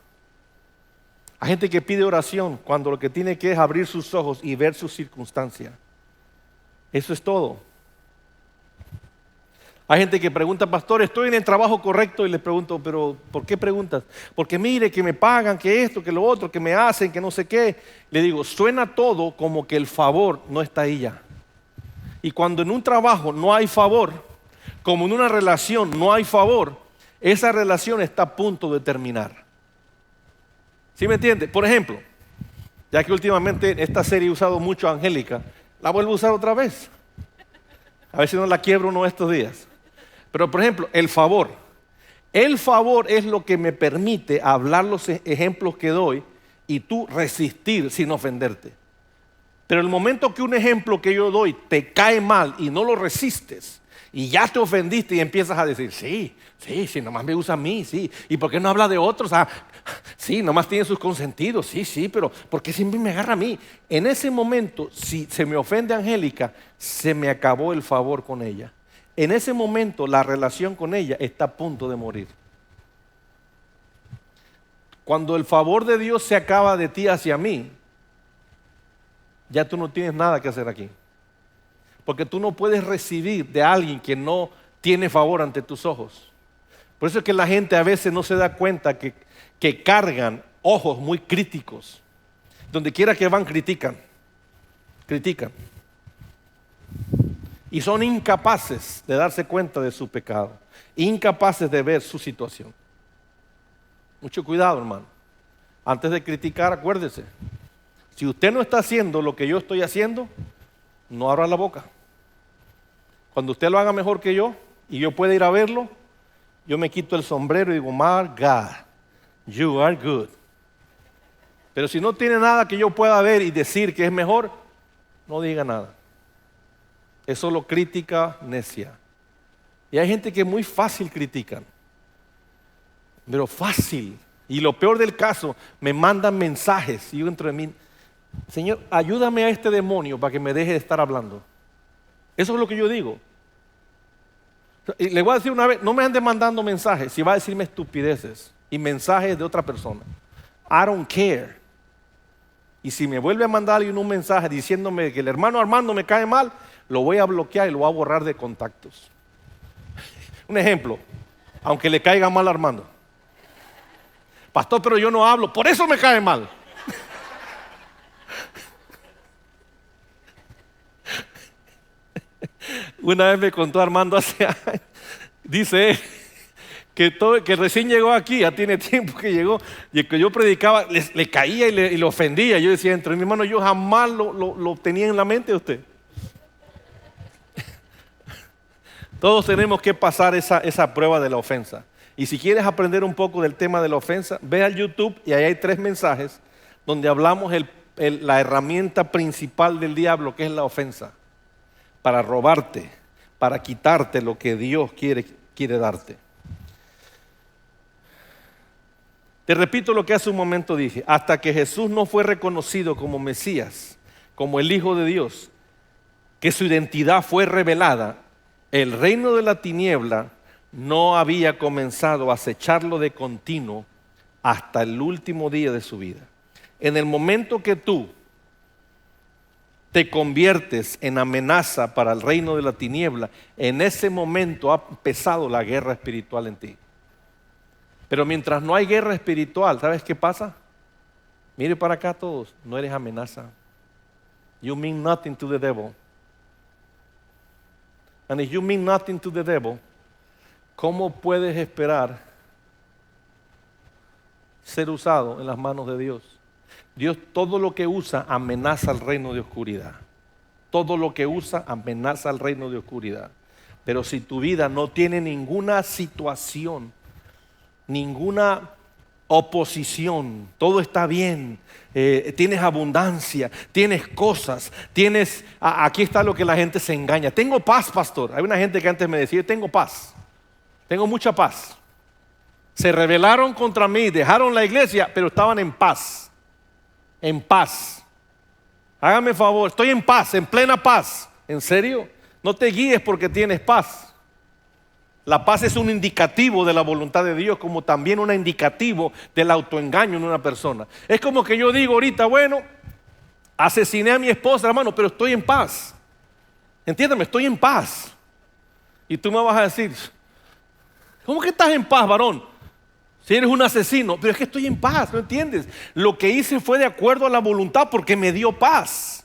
Hay gente que pide oración cuando lo que tiene que es abrir sus ojos y ver su circunstancia. Eso es todo. Hay gente que pregunta, pastor, estoy en el trabajo correcto, y le pregunto, pero ¿por qué preguntas? Porque mire que me pagan, que esto, que lo otro, que me hacen, que no sé qué. Le digo, suena todo como que el favor no está ahí ya. Y cuando en un trabajo no hay favor, como en una relación no hay favor, esa relación está a punto de terminar. ¿Sí me entiende? Por ejemplo, Ya que últimamente en esta serie he usado mucho a Angélica, la vuelvo a usar otra vez. A ver si no la quiebro uno de estos días. Pero por ejemplo, el favor. El favor es lo que me permite hablar los ejemplos que doy y tú resistir sin ofenderte. Pero el momento que un ejemplo que yo doy te cae mal y no lo resistes y ya te ofendiste y empiezas a decir, sí, nomás me usa a mí, sí. ¿Y por qué no habla de otros? Ah, sí, nomás tiene sus consentidos, sí, pero ¿por qué siempre me agarra a mí? En ese momento, si se me ofende Angélica, se me acabó el favor con ella. En ese momento, la relación con ella está a punto de morir. Cuando el favor de Dios se acaba de ti hacia mí, ya tú no tienes nada que hacer aquí. Porque tú no puedes recibir de alguien que no tiene favor ante tus ojos. Por eso es que la gente a veces no se da cuenta que cargan ojos muy críticos. Donde quiera que van, critican. Y son incapaces de darse cuenta de su pecado. Incapaces de ver su situación. Mucho cuidado, hermano. Antes de criticar, acuérdese. Si usted no está haciendo lo que yo estoy haciendo, no abra la boca. Cuando usted lo haga mejor que yo y yo pueda ir a verlo, yo me quito el sombrero y digo, my God, you are good. Pero si no tiene nada que yo pueda ver y decir que es mejor, no diga nada. Es solo crítica necia. Y hay gente que muy fácil critican. Pero fácil. Y lo peor del caso, me mandan mensajes y yo dentro de mí, Señor, ayúdame a este demonio para que me deje de estar hablando. Eso es lo que yo digo. Y le voy a decir una vez, no me ande mandando mensajes si va a decirme estupideces y mensajes de otra persona. I don't care. Y si me vuelve a mandar un mensaje diciéndome que el hermano Armando me cae mal, lo voy a bloquear y lo voy a borrar de contactos. Un ejemplo, aunque le caiga mal a Armando. Pastor, pero yo no hablo, por eso me cae mal. Una vez me contó Armando hace años, dice él, que recién llegó aquí, ya tiene tiempo que llegó, y que yo predicaba, le caía y le ofendía. Yo decía, entre mi hermano, yo jamás lo tenía en la mente de usted. Todos tenemos que pasar esa prueba de la ofensa. Y si quieres aprender un poco del tema de la ofensa, ve al YouTube y ahí hay 3 mensajes donde hablamos la herramienta principal del diablo, que es la ofensa. Para robarte, para quitarte lo que Dios quiere darte. Te repito lo que hace un momento dije. Hasta que Jesús no fue reconocido como Mesías, como el Hijo de Dios, que su identidad fue revelada, el reino de la tiniebla no había comenzado a acecharlo de continuo hasta el último día de su vida. En el momento que tú te conviertes en amenaza para el reino de la tiniebla, en ese momento ha empezado la guerra espiritual en ti. Pero mientras no hay guerra espiritual, ¿sabes qué pasa? Mire para acá todos, no eres amenaza. You mean nothing to the devil. And if you mean nothing to the devil, ¿cómo puedes esperar ser usado en las manos de Dios? Dios todo lo que usa amenaza al reino de oscuridad. Todo lo que usa amenaza al reino de oscuridad. Pero si tu vida no tiene ninguna situación, ninguna oposición, todo está bien, tienes abundancia, tienes cosas, aquí está lo que la gente se engaña. Tengo paz, pastor. Hay una gente que antes me decía, tengo paz, tengo mucha paz. Se rebelaron contra mí, dejaron la iglesia, pero estaban en paz. En paz. Hágame favor, estoy en paz, en plena paz. ¿En serio? No te guíes porque tienes paz. La paz es un indicativo de la voluntad de Dios, como también un indicativo del autoengaño en una persona. Es como que yo digo ahorita, bueno, asesiné a mi esposa, hermano, pero estoy en paz. Entiéndeme, estoy en paz. Y tú me vas a decir, ¿cómo que estás en paz, varón? Si eres un asesino, pero es que estoy en paz, ¿no entiendes? Lo que hice fue de acuerdo a la voluntad porque me dio paz.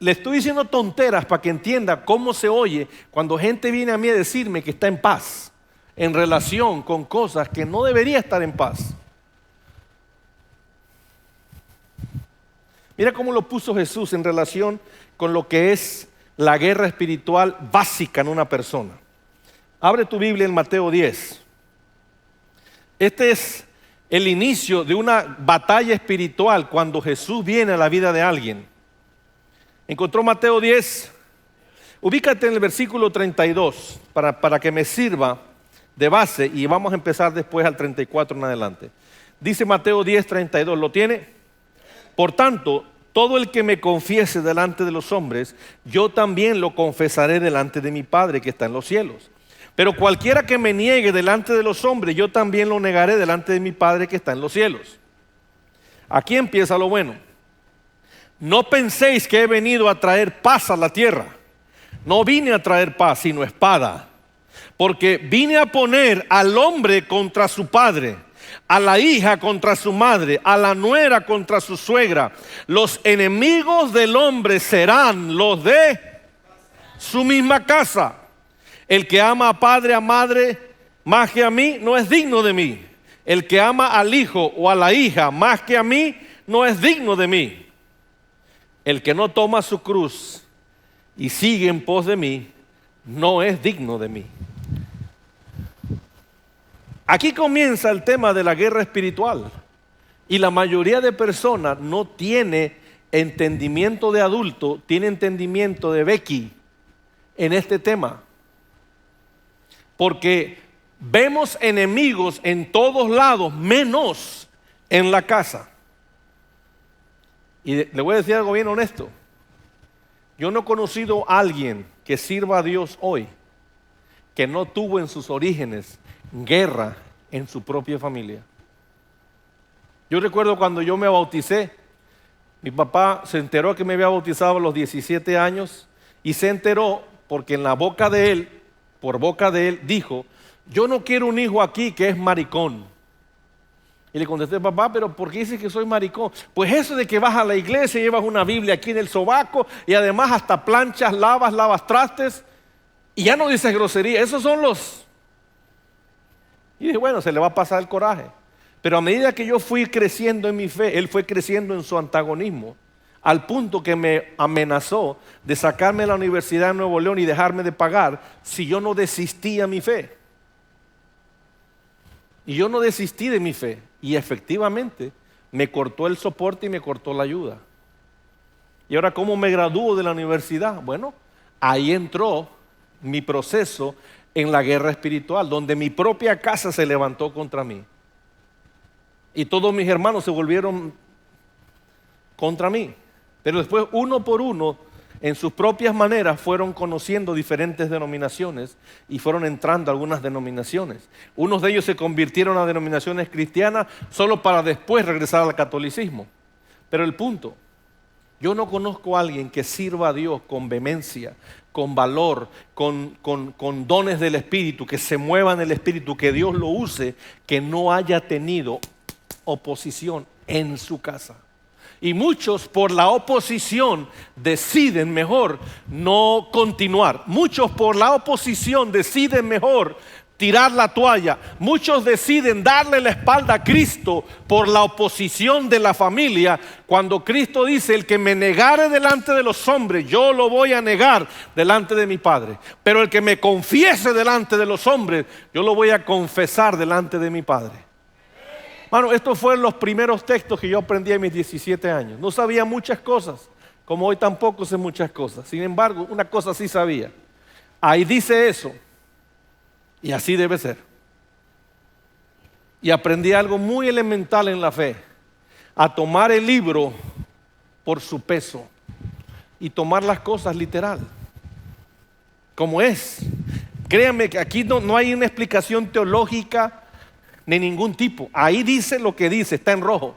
Le estoy diciendo tonteras para que entienda cómo se oye cuando gente viene a mí a decirme que está en paz en relación con cosas que no debería estar en paz. Mira cómo lo puso Jesús en relación con lo que es la guerra espiritual básica en una persona. Abre tu Biblia en Mateo 10. Este es el inicio de una batalla espiritual cuando Jesús viene a la vida de alguien. ¿Encontró Mateo 10? Ubícate en el versículo 32 para que me sirva de base y vamos a empezar después al 34 en adelante. Dice Mateo 10, 32, ¿lo tiene? Por tanto, todo el que me confiese delante de los hombres, yo también lo confesaré delante de mi Padre que está en los cielos. Pero cualquiera que me niegue delante de los hombres, yo también lo negaré delante de mi Padre que está en los cielos. Aquí empieza lo bueno. No penséis que he venido a traer paz a la tierra. No vine a traer paz, sino espada. Porque vine a poner al hombre contra su padre, a la hija contra su madre, a la nuera contra su suegra. Los enemigos del hombre serán los de su misma casa. El que ama a padre, a madre, más que a mí, no es digno de mí. El que ama al hijo o a la hija más que a mí, no es digno de mí. El que no toma su cruz y sigue en pos de mí, no es digno de mí. Aquí comienza el tema de la guerra espiritual. Y la mayoría de personas no tiene entendimiento de adulto, tiene entendimiento de Becky en este tema. Porque vemos enemigos en todos lados, menos en la casa. Y le voy a decir algo bien honesto. Yo no he conocido a alguien que sirva a Dios hoy que no tuvo en sus orígenes guerra en su propia familia. Yo recuerdo cuando yo me bauticé, mi papá se enteró que me había bautizado a los 17 años y se enteró porque en la boca de él, por boca de él, dijo: yo no quiero un hijo aquí que es maricón. Y le contesté: papá, pero ¿por qué dices que soy maricón? Pues eso de que vas a la iglesia, llevas una Biblia aquí en el sobaco y además hasta planchas, lavas trastes y ya no dices grosería. Esos son los... Y dije, bueno, se le va a pasar el coraje. Pero a medida que yo fui creciendo en mi fe, él fue creciendo en su antagonismo, al punto que me amenazó de sacarme de la Universidad de Nuevo León y dejarme de pagar si yo no desistía mi fe. Y yo no desistí de mi fe. Y efectivamente me cortó el soporte y me cortó la ayuda. Y ahora, ¿cómo me gradúo de la universidad? Bueno, ahí entró mi proceso en la guerra espiritual, donde mi propia casa se levantó contra mí. Y todos mis hermanos se volvieron contra mí. Pero después, uno por uno, en sus propias maneras, fueron conociendo diferentes denominaciones y fueron entrando a algunas denominaciones. Unos de ellos se convirtieron a denominaciones cristianas solo para después regresar al catolicismo. Pero el punto, yo no conozco a alguien que sirva a Dios con vehemencia, con valor, con dones del Espíritu, que se mueva en el Espíritu, que Dios lo use, que no haya tenido oposición en su casa. Y muchos por la oposición deciden mejor no continuar. Muchos por la oposición deciden mejor tirar la toalla. Muchos deciden darle la espalda a Cristo por la oposición de la familia, cuando Cristo dice: el que me negare delante de los hombres, yo lo voy a negar delante de mi Padre. Pero el que me confiese delante de los hombres, yo lo voy a confesar delante de mi Padre. Bueno, estos fueron los primeros textos que yo aprendí a mis 17 años. No sabía muchas cosas, como hoy tampoco sé muchas cosas. Sin embargo, una cosa sí sabía. Ahí dice eso, y así debe ser. Y aprendí algo muy elemental en la fe: a tomar el libro por su peso y tomar las cosas literal, como es. Créanme que aquí no hay una explicación teológica ni ningún tipo. Ahí dice lo que dice, está en rojo.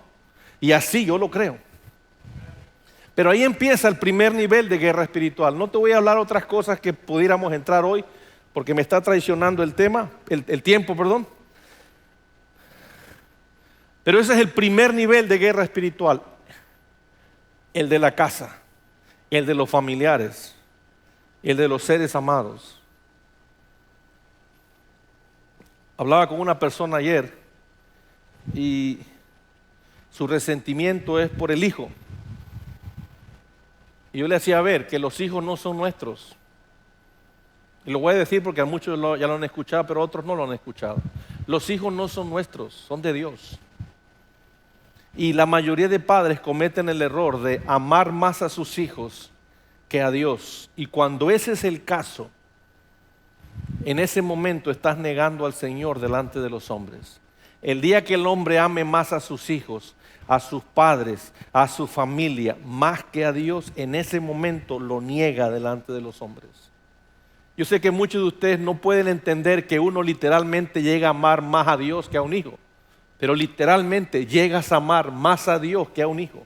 Y así yo lo creo. Pero ahí empieza el primer nivel de guerra espiritual. No te voy a hablar otras cosas que pudiéramos entrar hoy, porque me está traicionando el tiempo. Pero ese es el primer nivel de guerra espiritual. El de la casa, el de los familiares, el de los seres amados. Hablaba con una persona ayer y su resentimiento es por el hijo. Y yo le hacía ver que los hijos no son nuestros. Y lo voy a decir porque a muchos ya lo han escuchado, pero otros no lo han escuchado. Los hijos no son nuestros, son de Dios. Y la mayoría de padres cometen el error de amar más a sus hijos que a Dios. Y cuando ese es el caso, en ese momento estás negando al Señor delante de los hombres. El día que el hombre ame más a sus hijos, a sus padres, a su familia, más que a Dios, en ese momento lo niega delante de los hombres. Yo sé que muchos de ustedes no pueden entender que uno literalmente llega a amar más a Dios que a un hijo, pero literalmente llegas a amar más a Dios que a un hijo.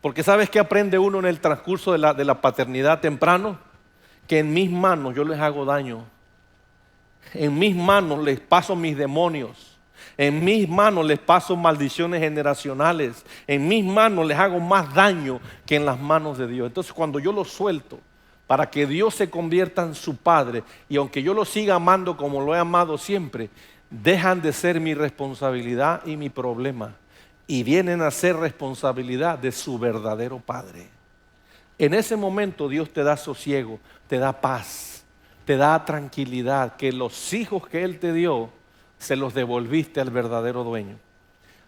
Porque ¿sabes qué aprende uno en el transcurso de la paternidad temprano? Que en mis manos yo les hago daño. En mis manos les paso mis demonios. En mis manos les paso maldiciones generacionales. En mis manos les hago más daño que en las manos de Dios. Entonces cuando yo los suelto para que Dios se convierta en su Padre, y aunque yo los siga amando como lo he amado siempre, dejan de ser mi responsabilidad y mi problema, y vienen a ser responsabilidad de su verdadero Padre. En ese momento Dios te da sosiego, te da paz, te da tranquilidad, que los hijos que Él te dio, se los devolviste al verdadero dueño.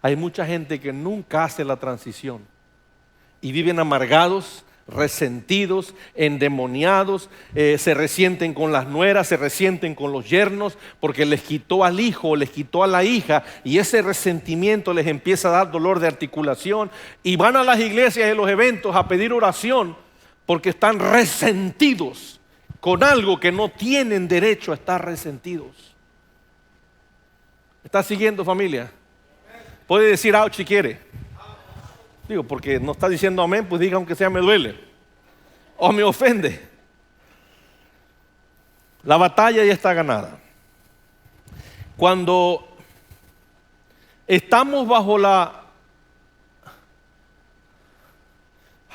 Hay mucha gente que nunca hace la transición y viven amargados, resentidos, endemoniados, se resienten con las nueras, se resienten con los yernos porque les quitó al hijo, les quitó a la hija, y ese resentimiento les empieza a dar dolor de articulación, y van a las iglesias y a los eventos a pedir oración porque están resentidos con algo que no tienen derecho a estar resentidos. ¿Está siguiendo, familia? Puede decir ouch si quiere. Digo, porque no está diciendo amén, pues diga aunque sea me duele o me ofende. La batalla ya está ganada. Cuando estamos bajo la,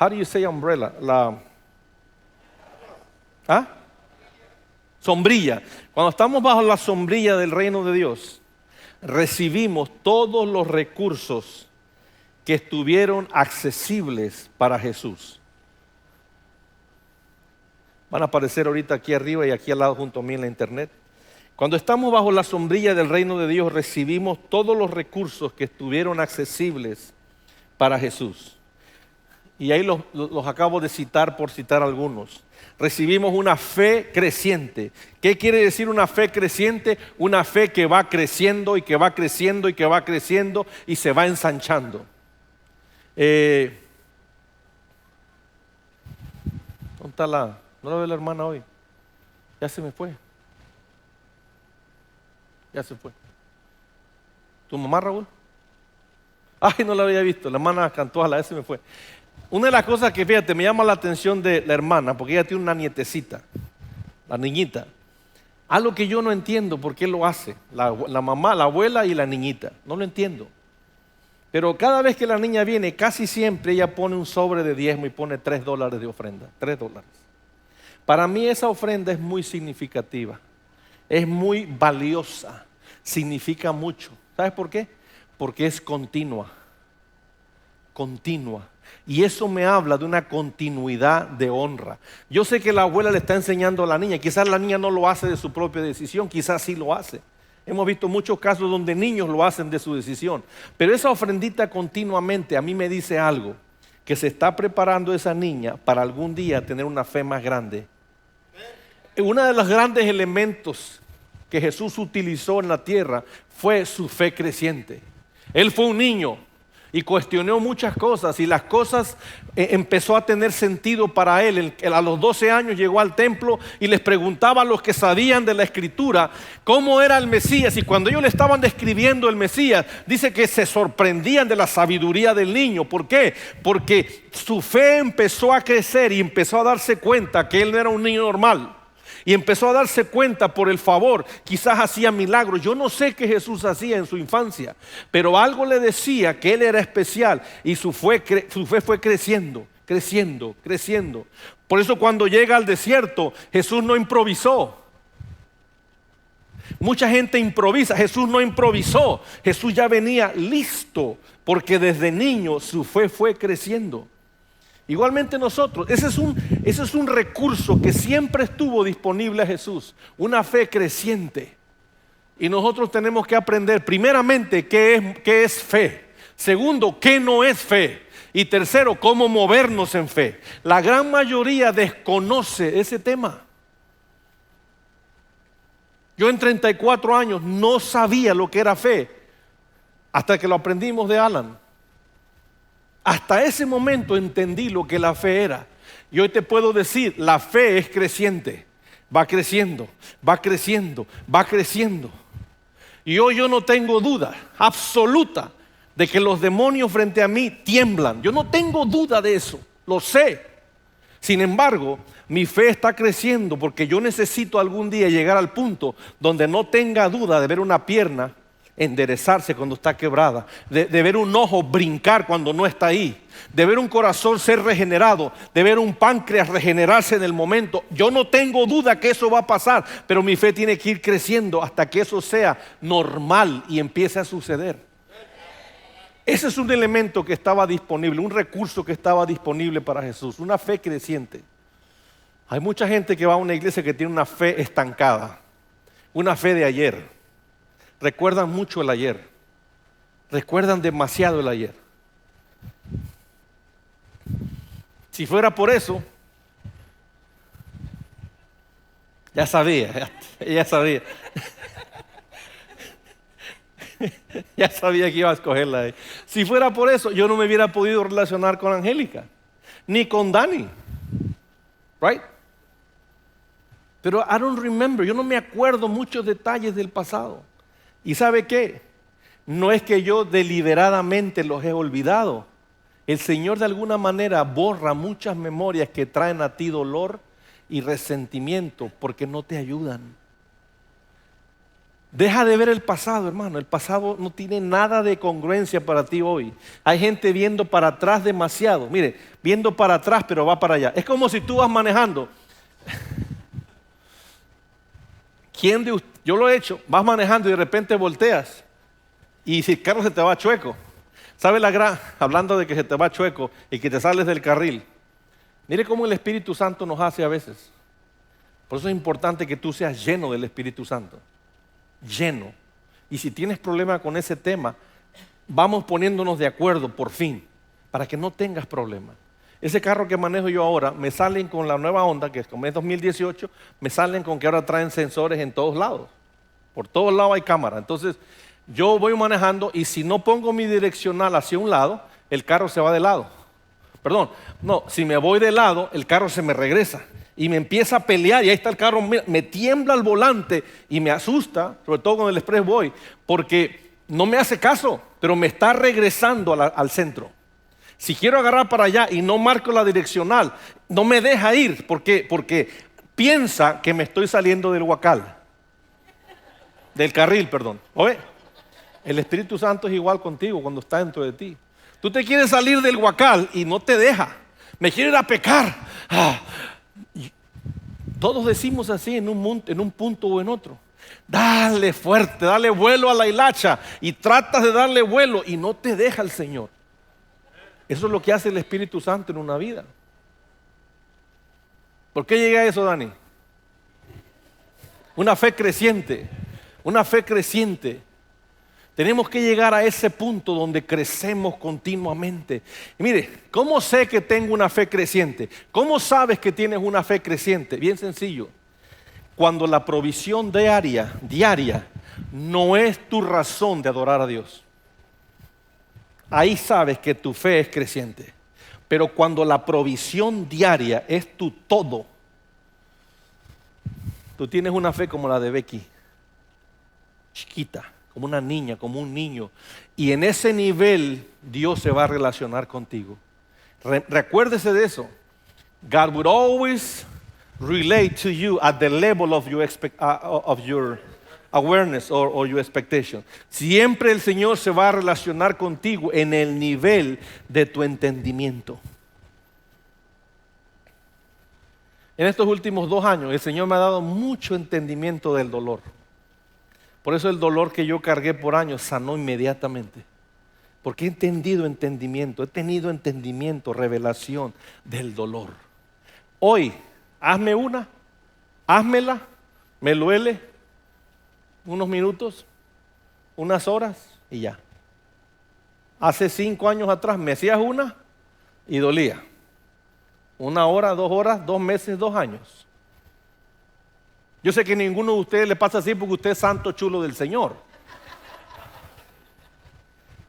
how do you say umbrella? Sombrilla. Cuando estamos bajo la sombrilla del reino de Dios, recibimos todos los recursos que estuvieron accesibles para Jesús. Van a aparecer ahorita aquí arriba y aquí al lado junto a mí en la internet. Cuando estamos bajo la sombrilla del reino de Dios, recibimos todos los recursos que estuvieron accesibles para Jesús. Y ahí los acabo de citar por citar algunos. Recibimos una fe creciente. ¿Qué quiere decir una fe creciente? Una fe que va creciendo y que va creciendo y que va creciendo y se va ensanchando. ¿Dónde está la? ¿No la ve la hermana hoy? Ya se me fue. Ya se fue. ¿Tu mamá, Raúl? Ay, no la había visto. La hermana cantó a la vez, se me fue. Una de las cosas que, fíjate, me llama la atención de la hermana, porque ella tiene una nietecita, la niñita. Algo que yo no entiendo por qué lo hace. La mamá, la abuela y la niñita. No lo entiendo. Pero cada vez que la niña viene, casi siempre ella pone un sobre de diezmo y pone $3 de ofrenda. $3. Para mí esa ofrenda es muy significativa. Es muy valiosa. Significa mucho. ¿Sabes por qué? Porque es continua. Continua. Y eso me habla de una continuidad de honra. Yo sé que la abuela le está enseñando a la niña. Quizás la niña no lo hace de su propia decisión. Quizás sí lo hace. Hemos visto muchos casos donde niños lo hacen de su decisión. Pero esa ofrendita continuamente a mí me dice algo. Que se está preparando esa niña para algún día tener una fe más grande. Uno de los grandes elementos que Jesús utilizó en la tierra fue su fe creciente. Él fue un niño y cuestionó muchas cosas, y las cosas empezó a tener sentido para él. A los 12 años llegó al templo y les preguntaba a los que sabían de la escritura cómo era el Mesías, y cuando ellos le estaban describiendo el Mesías, dice que se sorprendían de la sabiduría del niño. ¿Por qué? Porque su fe empezó a crecer y empezó a darse cuenta que él no era un niño normal. Y empezó a darse cuenta por el favor, quizás hacía milagros. Yo no sé qué Jesús hacía en su infancia, pero algo le decía que él era especial, y su fe fue creciendo, creciendo, creciendo. Por eso cuando llega al desierto, Jesús no improvisó. Mucha gente improvisa, Jesús no improvisó. Jesús ya venía listo, porque desde niño su fe fue creciendo. Igualmente nosotros, ese es un recurso que siempre estuvo disponible a Jesús, una fe creciente. Y nosotros tenemos que aprender, primeramente, qué es fe. Segundo, qué no es fe. Y tercero, cómo movernos en fe. La gran mayoría desconoce ese tema. Yo en 34 años no sabía lo que era fe, hasta que lo aprendimos de Alan. Hasta ese momento entendí lo que la fe era. Y hoy te puedo decir, la fe es creciente. Va creciendo, va creciendo, va creciendo. Y hoy yo no tengo duda absoluta de que los demonios frente a mí tiemblan. Yo no tengo duda de eso, lo sé. Sin embargo, mi fe está creciendo porque yo necesito algún día llegar al punto donde no tenga duda de ver una pierna enderezarse cuando está quebrada, de ver un ojo brincar cuando no está ahí, de ver un corazón ser regenerado, de ver un páncreas regenerarse en el momento. Yo no tengo duda que eso va a pasar, pero mi fe tiene que ir creciendo hasta que eso sea normal y empiece a suceder. Ese es un elemento que estaba disponible, un recurso que estaba disponible para Jesús, una fe creciente. Hay mucha gente que va a una iglesia que tiene una fe estancada, una fe de ayer. Recuerdan mucho el ayer, recuerdan demasiado el ayer. Si fuera por eso, ya sabía. Ya sabía que iba a escogerla ahí. Si fuera por eso, yo no me hubiera podido relacionar con Angélica, ni con Dani, right? Pero I don't remember, yo no me acuerdo muchos detalles del pasado. ¿Y sabe qué? No es que yo deliberadamente los he olvidado. El Señor de alguna manera borra muchas memorias que traen a ti dolor y resentimiento porque no te ayudan. Deja de ver el pasado, hermano. El pasado no tiene nada de congruencia para ti hoy. Hay gente viendo para atrás demasiado. Mire, viendo para atrás pero va para allá. Es como si tú vas manejando. Yo lo he hecho, vas manejando y de repente volteas y si el carro se te va chueco. ¿Sabe hablando de que se te va chueco y que te sales del carril? Mire cómo el Espíritu Santo nos hace a veces. Por eso es importante que tú seas lleno del Espíritu Santo. Lleno. Y si tienes problema con ese tema, vamos poniéndonos de acuerdo por fin, para que no tengas problemas. Ese carro que manejo yo ahora, me salen con la nueva Honda, que es como es 2018, me salen con que ahora traen sensores en todos lados. Por todos lados hay cámara. Entonces, yo voy manejando y si no pongo mi direccional hacia un lado, el carro se va de lado. Perdón, no, si me voy de lado, el carro se me regresa y me empieza a pelear y ahí está el carro, me tiembla el volante y me asusta, sobre todo con el Express Boy, porque no me hace caso, pero me está regresando al centro. Si quiero agarrar para allá y no marco la direccional, no me deja ir porque piensa que me estoy saliendo del carril, perdón. ¿Oye? El Espíritu Santo es igual contigo cuando está dentro de ti. Tú te quieres salir del huacal y no te deja. Me quiero ir a pecar. Todos decimos así en un punto o en otro. Dale fuerte, dale vuelo a la hilacha y tratas de darle vuelo y no te deja el Señor. Eso es lo que hace el Espíritu Santo en una vida. ¿Por qué llega a eso, Dani? Una fe creciente, una fe creciente. Tenemos que llegar a ese punto donde crecemos continuamente. Y mire, ¿cómo sé que tengo una fe creciente? ¿Cómo sabes que tienes una fe creciente? Bien sencillo. Cuando la provisión diaria no es tu razón de adorar a Dios. Ahí sabes que tu fe es creciente. Pero cuando la provisión diaria es tu todo, tú tienes una fe como la de Becky, chiquita, como una niña, como un niño. Y en ese nivel Dios se va a relacionar contigo. Recuérdese de eso. God will always relate to you at the level of your awareness or your expectation. Siempre el Señor se va a relacionar contigo en el nivel de tu entendimiento. En estos últimos 2 años el Señor me ha dado mucho entendimiento del dolor. Por eso el dolor que yo cargué por años sanó inmediatamente. Porque he tenido entendimiento, revelación del dolor. Hoy, hazme una, házmela, me duele, unos minutos, unas horas y ya. Hace 5 años atrás me hacías una y dolía. 1 hora, 2 horas, 2 meses, 2 años. Yo sé que a ninguno de ustedes le pasa así porque usted es santo chulo del Señor.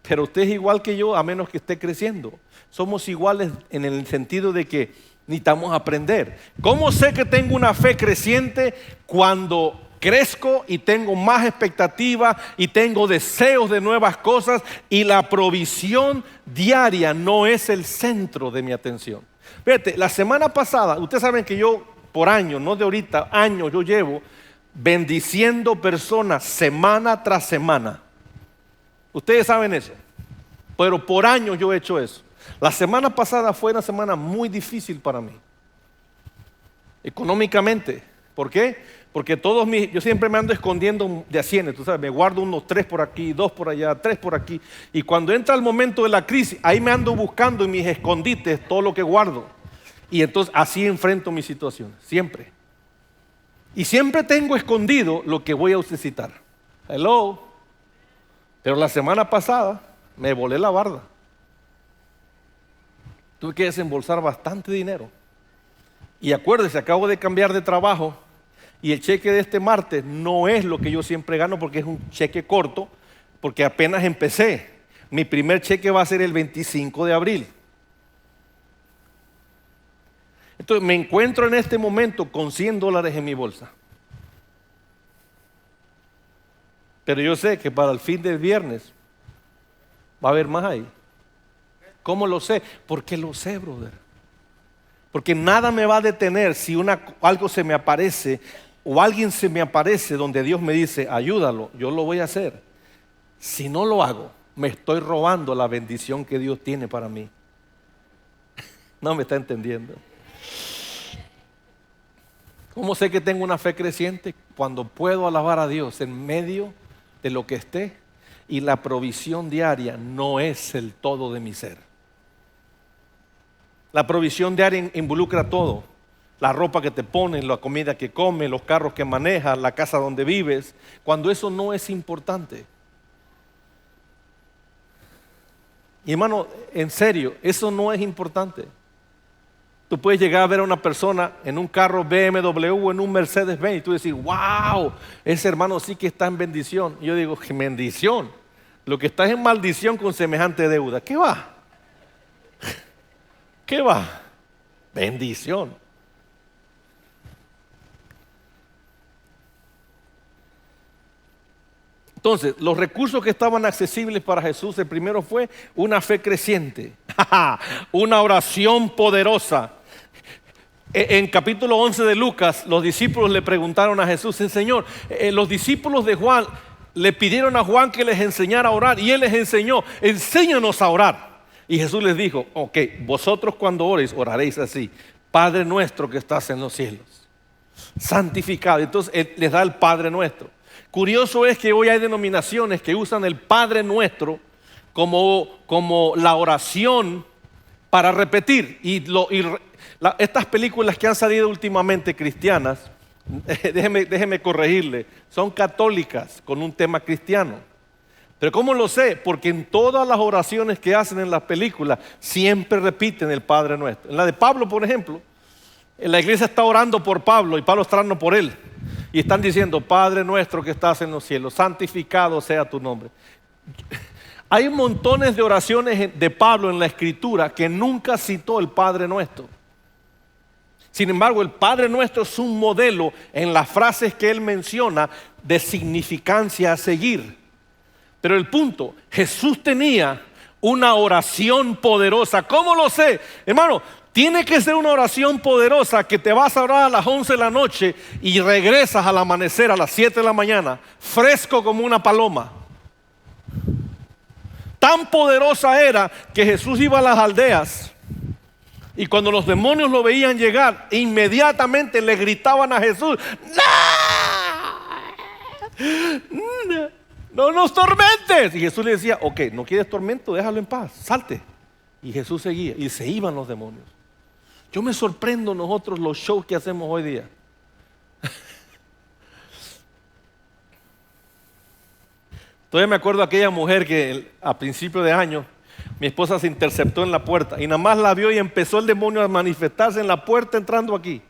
Pero usted es igual que yo a menos que esté creciendo. Somos iguales en el sentido de que necesitamos aprender. ¿Cómo sé que tengo una fe creciente? Cuando crezco y tengo más expectativa y tengo deseos de nuevas cosas y la provisión diaria no es el centro de mi atención. Fíjate, la semana pasada, ustedes saben que yo por años, no de ahorita, años yo llevo bendiciendo personas semana tras semana. Ustedes saben eso, pero por años yo he hecho eso. La semana pasada fue una semana muy difícil para mí, económicamente. ¿Por qué? Porque yo siempre me ando escondiendo de acienes, tú sabes, me guardo unos 3 por aquí, 2 por allá, 3 por aquí. Y cuando entra el momento de la crisis, ahí me ando buscando en mis escondites todo lo que guardo. Y entonces así enfrento mis situaciones, siempre. Y siempre tengo escondido lo que voy a necesitar. Hello. Pero la semana pasada me volé la barda. Tuve que desembolsar bastante dinero. Y acuérdese, acabo de cambiar de trabajo y el cheque de este martes no es lo que yo siempre gano porque es un cheque corto, porque apenas empecé. Mi primer cheque va a ser el 25 de abril. Entonces me encuentro en este momento con $100 en mi bolsa. Pero yo sé que para el fin del viernes va a haber más ahí. ¿Cómo lo sé? Porque lo sé, brother. Porque nada me va a detener si algo se me aparece o alguien se me aparece donde Dios me dice, ayúdalo, yo lo voy a hacer. Si no lo hago, me estoy robando la bendición que Dios tiene para mí. No me está entendiendo. ¿Cómo sé que tengo una fe creciente? Cuando puedo alabar a Dios en medio de lo que esté y la provisión diaria no es el todo de mi ser. La provisión diaria involucra todo. La ropa que te pones, la comida que comes, los carros que manejas, la casa donde vives. Cuando eso no es importante. Y hermano, en serio, eso no es importante. Tú puedes llegar a ver a una persona en un carro BMW o en un Mercedes-Benz y tú decir, wow, ese hermano sí que está en bendición. Y yo digo, ¿qué bendición? Lo que está es en maldición con semejante deuda. ¿Qué va? ¿Qué va? Bendición. Entonces, los recursos que estaban accesibles para Jesús, el primero fue una fe creciente, una oración poderosa. En capítulo 11 de Lucas, los discípulos le preguntaron a Jesús, el Señor, los discípulos de Juan le pidieron a Juan que les enseñara a orar y él les enseñó, enséñanos a orar. Y Jesús les dijo, ok, vosotros cuando oréis, oraréis así, Padre nuestro que estás en los cielos, santificado. Entonces él les da el Padre nuestro. Curioso es que hoy hay denominaciones que usan el Padre nuestro como la oración para repetir. Estas películas que han salido últimamente cristianas, déjeme corregirle, son católicas con un tema cristiano. Pero ¿cómo lo sé? Porque en todas las oraciones que hacen en las películas siempre repiten el Padre Nuestro. En la de Pablo, por ejemplo, en la iglesia está orando por Pablo y Pablo está orando por él. Y están diciendo, Padre Nuestro que estás en los cielos, santificado sea tu nombre. Hay montones de oraciones de Pablo en la Escritura que nunca citó el Padre Nuestro. Sin embargo, el Padre Nuestro es un modelo en las frases que él menciona de significancia a seguir. Pero el punto, Jesús tenía una oración poderosa. ¿Cómo lo sé? Hermano, tiene que ser una oración poderosa que te vas a orar a las 11 de la noche y regresas al amanecer a las 7 de la mañana, fresco como una paloma. Tan poderosa era que Jesús iba a las aldeas y cuando los demonios lo veían llegar, inmediatamente le gritaban a Jesús, ¡no! no nos tormentes. Y Jesús le decía, ok, no quieres tormento, déjalo en paz, salte. Y Jesús seguía y se iban los demonios. Yo me sorprendo nosotros los shows que hacemos hoy día. Todavía me acuerdo de aquella mujer que a principio de año mi esposa se interceptó en la puerta y nada más la vio y empezó el demonio a manifestarse en la puerta entrando aquí.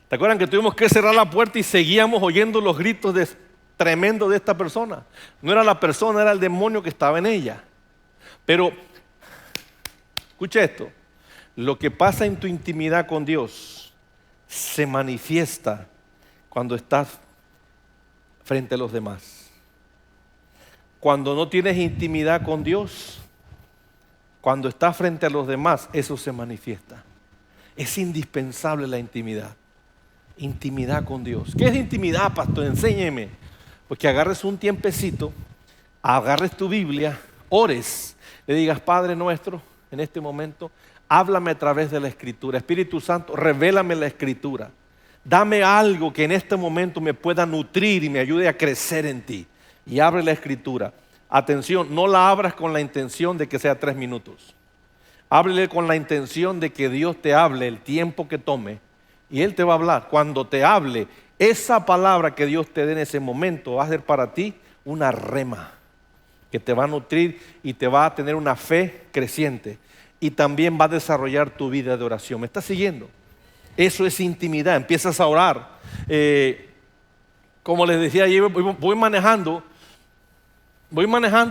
¿Te acuerdan que tuvimos que cerrar la puerta y seguíamos oyendo los gritos tremendos de esta persona? No era la persona, era el demonio que estaba en ella. Pero, escucha esto, lo que pasa en tu intimidad con Dios se manifiesta cuando estás frente a los demás. Cuando no tienes intimidad con Dios, cuando estás frente a los demás, eso se manifiesta. Es indispensable la intimidad. Intimidad con Dios. ¿Qué es intimidad, pastor? Enséñeme. Pues que agarres un tiempecito, agarres tu Biblia, ores, le digas, Padre nuestro, en este momento, háblame a través de la Escritura. Espíritu Santo, revélame la Escritura. Dame algo que en este momento me pueda nutrir y me ayude a crecer en ti. Y abre la Escritura. Atención, no la abras con la intención de que sea 3 minutos. Ábrele con la intención de que Dios te hable el tiempo que tome. Y Él te va a hablar. Cuando te hable, esa palabra que Dios te dé en ese momento va a ser para ti una rema que te va a nutrir y te va a tener una fe creciente. Y también va a desarrollar tu vida de oración. ¿Me estás siguiendo? Eso es intimidad. Empiezas a orar. Como les decía, yo voy manejando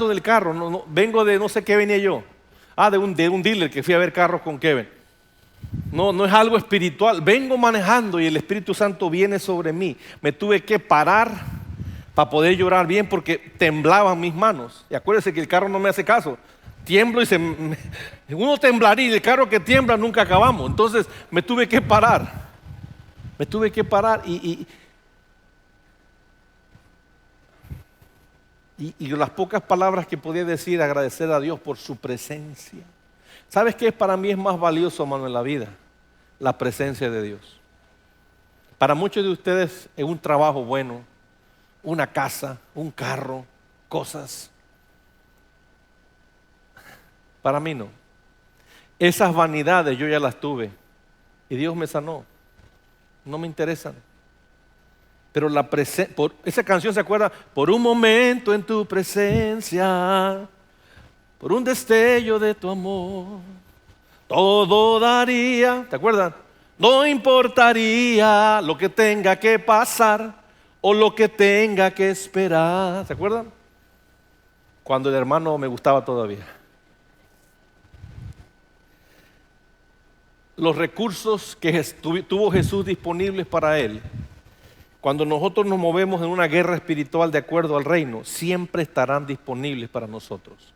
del carro. Vengo de no sé qué venía yo. De un dealer que fui a ver carros con Kevin. No es algo espiritual. Vengo manejando y el Espíritu Santo viene sobre mí. Me tuve que parar para poder llorar bien porque temblaban mis manos. Y acuérdense que el carro no me hace caso. Tiemblo y uno temblaría y el carro que tiembla nunca acabamos. Entonces me tuve que parar. Y las pocas palabras que podía decir, agradecer a Dios por su presencia. ¿Sabes qué para mí es más valioso, hermano, en la vida? La presencia de Dios. Para muchos de ustedes es un trabajo bueno, una casa, un carro, cosas. Para mí no. Esas vanidades yo ya las tuve y Dios me sanó. No me interesan. Pero esa canción se acuerda, por un momento en tu presencia, por un destello de tu amor, todo daría, ¿te acuerdas? No importaría lo que tenga que pasar o lo que tenga que esperar, ¿se acuerdan? Cuando el hermano me gustaba todavía. Los recursos que tuvo Jesús disponibles para él, cuando nosotros nos movemos en una guerra espiritual de acuerdo al reino, siempre estarán disponibles para nosotros.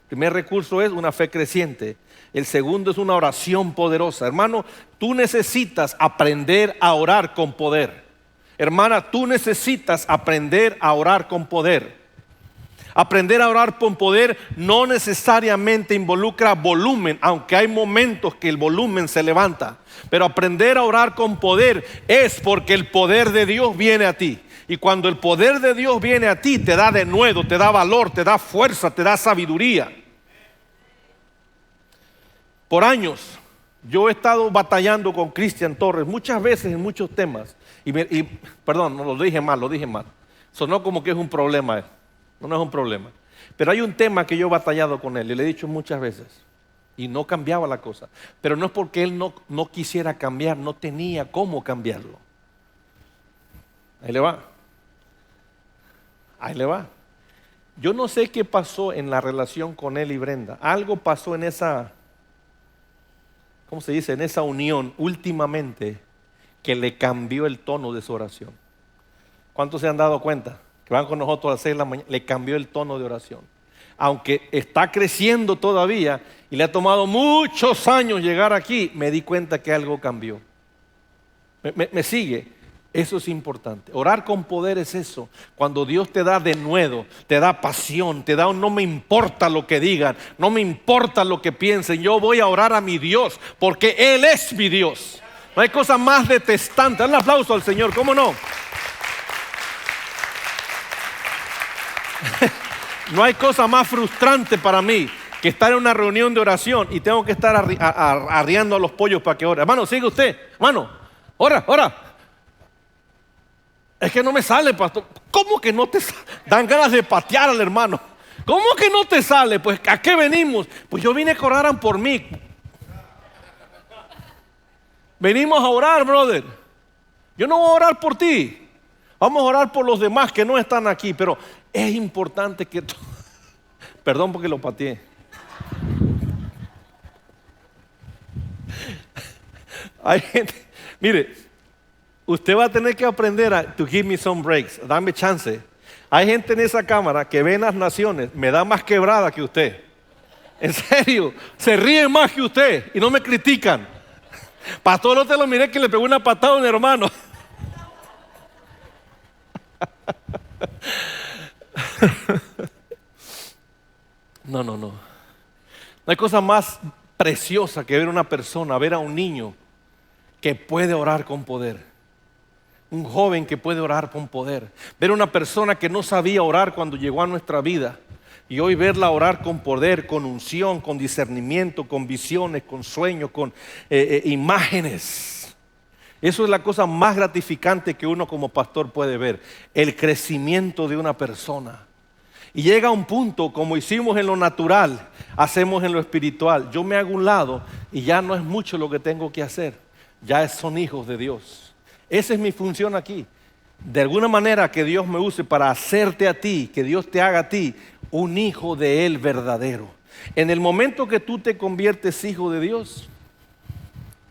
El primer recurso es una fe creciente. El segundo es una oración poderosa. Hermano, tú necesitas aprender a orar con poder. Hermana, tú necesitas aprender a orar con poder. Aprender a orar con poder no necesariamente involucra volumen, aunque hay momentos que el volumen se levanta. Pero aprender a orar con poder es porque el poder de Dios viene a ti. Y cuando el poder de Dios viene a ti, te da denuedo, te da valor, te da fuerza, te da sabiduría. Por años, yo he estado batallando con Cristian Torres muchas veces en muchos temas. Perdón, no lo dije mal. Sonó como que es un problema. No es un problema. Pero hay un tema que yo he batallado con él y le he dicho muchas veces. Y no cambiaba la cosa. Pero no es porque él no quisiera cambiar, no tenía cómo cambiarlo. Ahí le va. Yo no sé qué pasó en la relación con él y Brenda. Algo pasó en esa, ¿cómo se dice? En esa unión últimamente que le cambió el tono de su oración. ¿Cuántos se han dado cuenta? Que van con nosotros a las 6 de la mañana, le cambió el tono de oración. Aunque está creciendo todavía y le ha tomado muchos años llegar aquí, me di cuenta que algo cambió. ¿Me sigue? Eso es importante. Orar con poder es eso. Cuando Dios te da denuedo, te da pasión, te da un no me importa lo que digan, no me importa lo que piensen, yo voy a orar a mi Dios porque Él es mi Dios. No hay cosa más detestante. Un aplauso al Señor, ¿cómo no? No hay cosa más frustrante para mí que estar en una reunión de oración y tengo que estar arriando a los pollos para que ore. Hermano, sigue usted. Hermano, ora, ora. Es que no me sale, pastor. ¿Cómo que no te sale? Dan ganas de patear al hermano. ¿Cómo que no te sale? Pues ¿a qué venimos? Pues yo vine a que oraran por mí. Venimos a orar, brother. Yo no voy a orar por ti. Vamos a orar por los demás que no están aquí. Pero es importante que... Perdón porque lo pateé. Hay gente, mire, usted va a tener que aprender a to give me some breaks, dame chance. Hay gente en esa cámara que ve en las naciones, me da más quebrada que usted. En serio, se ríen más que usted y no me critican. Pastor, no te lo miré que le pegó una patada a un hermano. No. No hay cosa más preciosa que ver a una persona, ver a un niño que puede orar con poder. Un joven que puede orar con poder. Ver a una persona que no sabía orar cuando llegó a nuestra vida y hoy verla orar con poder, con unción, con discernimiento, con visiones, con sueños, con imágenes. Eso es la cosa más gratificante que uno como pastor puede ver. El crecimiento de una persona. Y llega un punto, como hicimos en lo natural, hacemos en lo espiritual. Yo me hago un lado y ya no es mucho lo que tengo que hacer. Ya son hijos de Dios. Esa es mi función aquí. De alguna manera que Dios me use para hacerte a ti, que Dios te haga a ti un hijo de Él verdadero. En el momento que tú te conviertes hijo de Dios,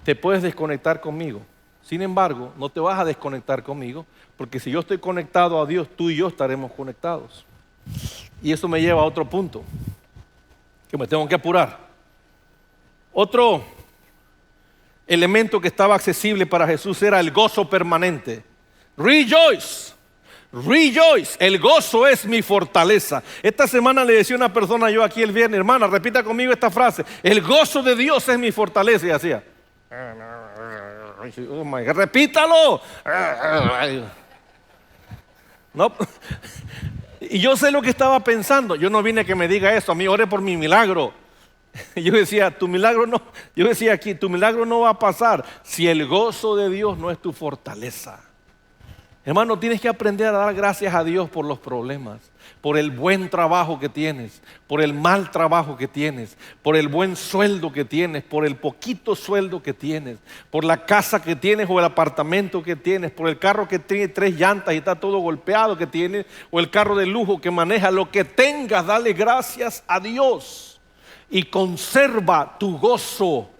te puedes desconectar conmigo. Sin embargo, no te vas a desconectar conmigo, porque si yo estoy conectado a Dios, tú y yo estaremos conectados. Y eso me lleva a otro punto, que me tengo que apurar. Otro elemento que estaba accesible para Jesús era el gozo permanente. Rejoice, rejoice, el gozo es mi fortaleza. Esta semana le decía a una persona yo aquí el viernes, hermana, repita conmigo esta frase: el gozo de Dios es mi fortaleza. Y hacía, oh my God, repítalo. No. Y yo sé lo que estaba pensando. Yo no vine a que me diga eso, a mí ore por mi milagro. Yo decía, tu milagro no, yo decía aquí, tu milagro no va a pasar si el gozo de Dios no es tu fortaleza. Hermano, tienes que aprender a dar gracias a Dios por los problemas, por el buen trabajo que tienes, por el mal trabajo que tienes, por el buen sueldo que tienes, por el poquito sueldo que tienes, por la casa que tienes o el apartamento que tienes, por el carro que tiene 3 llantas y está todo golpeado que tienes, o el carro de lujo que maneja. Lo que tengas, dale gracias a Dios y conserva tu gozo.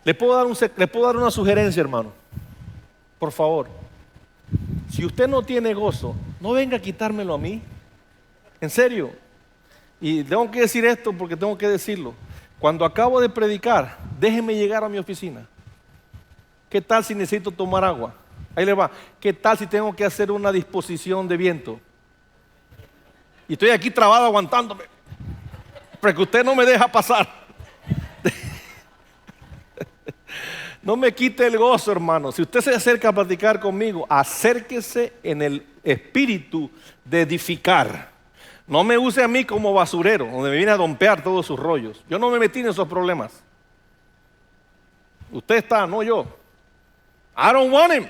¿Le puedo dar una sugerencia, hermano? Por favor, si usted no tiene gozo, no venga a quitármelo a mí. En serio. Y tengo que decir esto porque tengo que decirlo. Cuando acabo de predicar, déjeme llegar a mi oficina. ¿Qué tal si necesito tomar agua? Ahí le va. ¿Qué tal si tengo que hacer una disposición de viento? Y estoy aquí trabado aguantándome, porque usted no me deja pasar. No me quite el gozo, hermano. Si usted se acerca a platicar conmigo, acérquese en el espíritu de edificar. No me use a mí como basurero, donde me viene a dompear todos sus rollos. Yo no me metí en esos problemas. Usted está, no yo. I don't want him.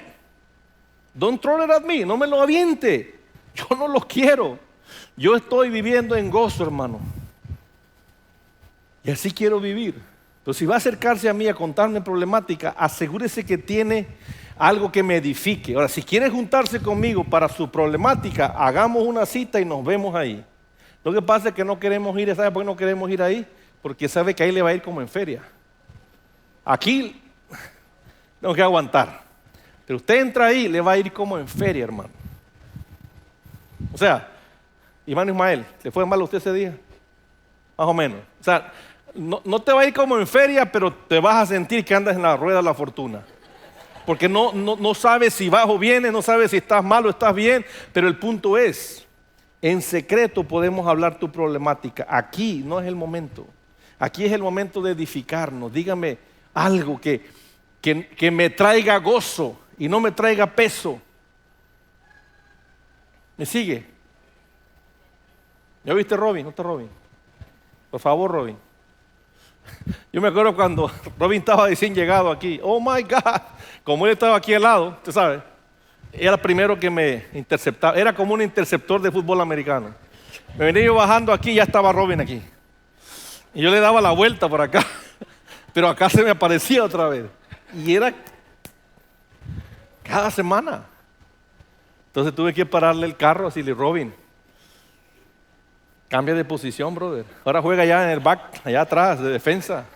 Don't throw it at me. No me lo aviente. Yo no lo quiero. Yo estoy viviendo en gozo, hermano. Y así quiero vivir. Pero si va a acercarse a mí a contarme problemática, asegúrese que tiene algo que me edifique. Ahora, si quiere juntarse conmigo para su problemática, hagamos una cita y nos vemos ahí. Lo que pasa es que no queremos ir. ¿Sabe por qué no queremos ir ahí? Porque sabe que ahí le va a ir como en feria. Aquí tengo que aguantar. Pero usted entra ahí, le va a ir como en feria, hermano. O sea, hermano Ismael, ¿le fue mal a usted ese día? Más o menos. O sea, no te va a ir como en feria, pero te vas a sentir que andas en la rueda de la fortuna. Porque no sabes si vas o vienes, no sabes si estás mal o estás bien. Pero el punto es, en secreto podemos hablar tu problemática. Aquí no es el momento. Aquí es el momento de edificarnos. Dígame algo que me traiga gozo y no me traiga peso. ¿Me sigue? ¿Ya viste Robin? ¿No está Robin? Por favor, Robin. Yo me acuerdo cuando Robin estaba recién llegado aquí. Oh my God. Como él estaba aquí al lado, usted sabe. Era el primero que me interceptaba. Era como un interceptor de fútbol americano. Me venía yo bajando aquí y ya estaba Robin aquí. Y yo le daba la vuelta por acá. Pero acá se me aparecía otra vez. Y era cada semana. Entonces tuve que pararle el carro, así le Robin, cambia de posición, brother. Ahora juega allá en el back, allá atrás, de defensa.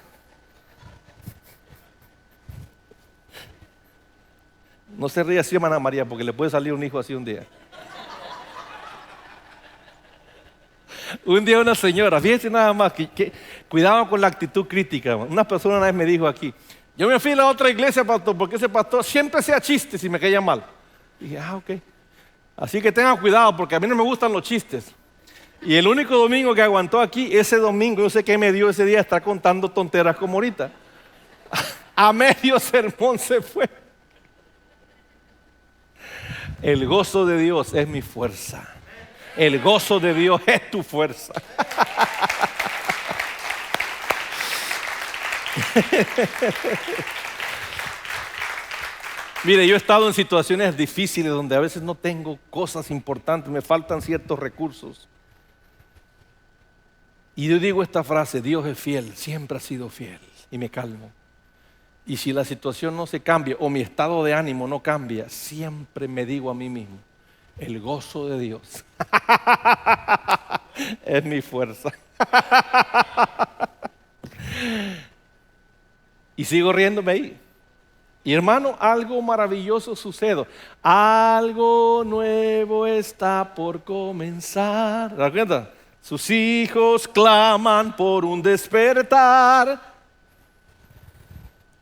No se ríe así, hermana María, porque le puede salir un hijo así un día. Un día una señora, fíjese nada más, que cuidado con la actitud crítica. Una persona una vez me dijo aquí, yo me fui a la otra iglesia, pastor, porque ese pastor siempre hacía chistes y me caía mal. Y dije, ok. Así que tengan cuidado, porque a mí no me gustan los chistes. Y el único domingo que aguantó aquí, ese domingo, yo sé qué me dio ese día, estar contando tonteras como ahorita. A medio sermón se fue. El gozo de Dios es mi fuerza. El gozo de Dios es tu fuerza. Mire, yo he estado en situaciones difíciles donde a veces no tengo cosas importantes, me faltan ciertos recursos. Y yo digo esta frase, Dios es fiel, siempre ha sido fiel, y me calmo. Y si la situación no se cambia o mi estado de ánimo no cambia, siempre me digo a mí mismo, el gozo de Dios es mi fuerza. Y sigo riéndome ahí. Y hermano, algo maravilloso sucede. Algo nuevo está por comenzar. ¿Se da cuenta? Sus hijos claman por un despertar.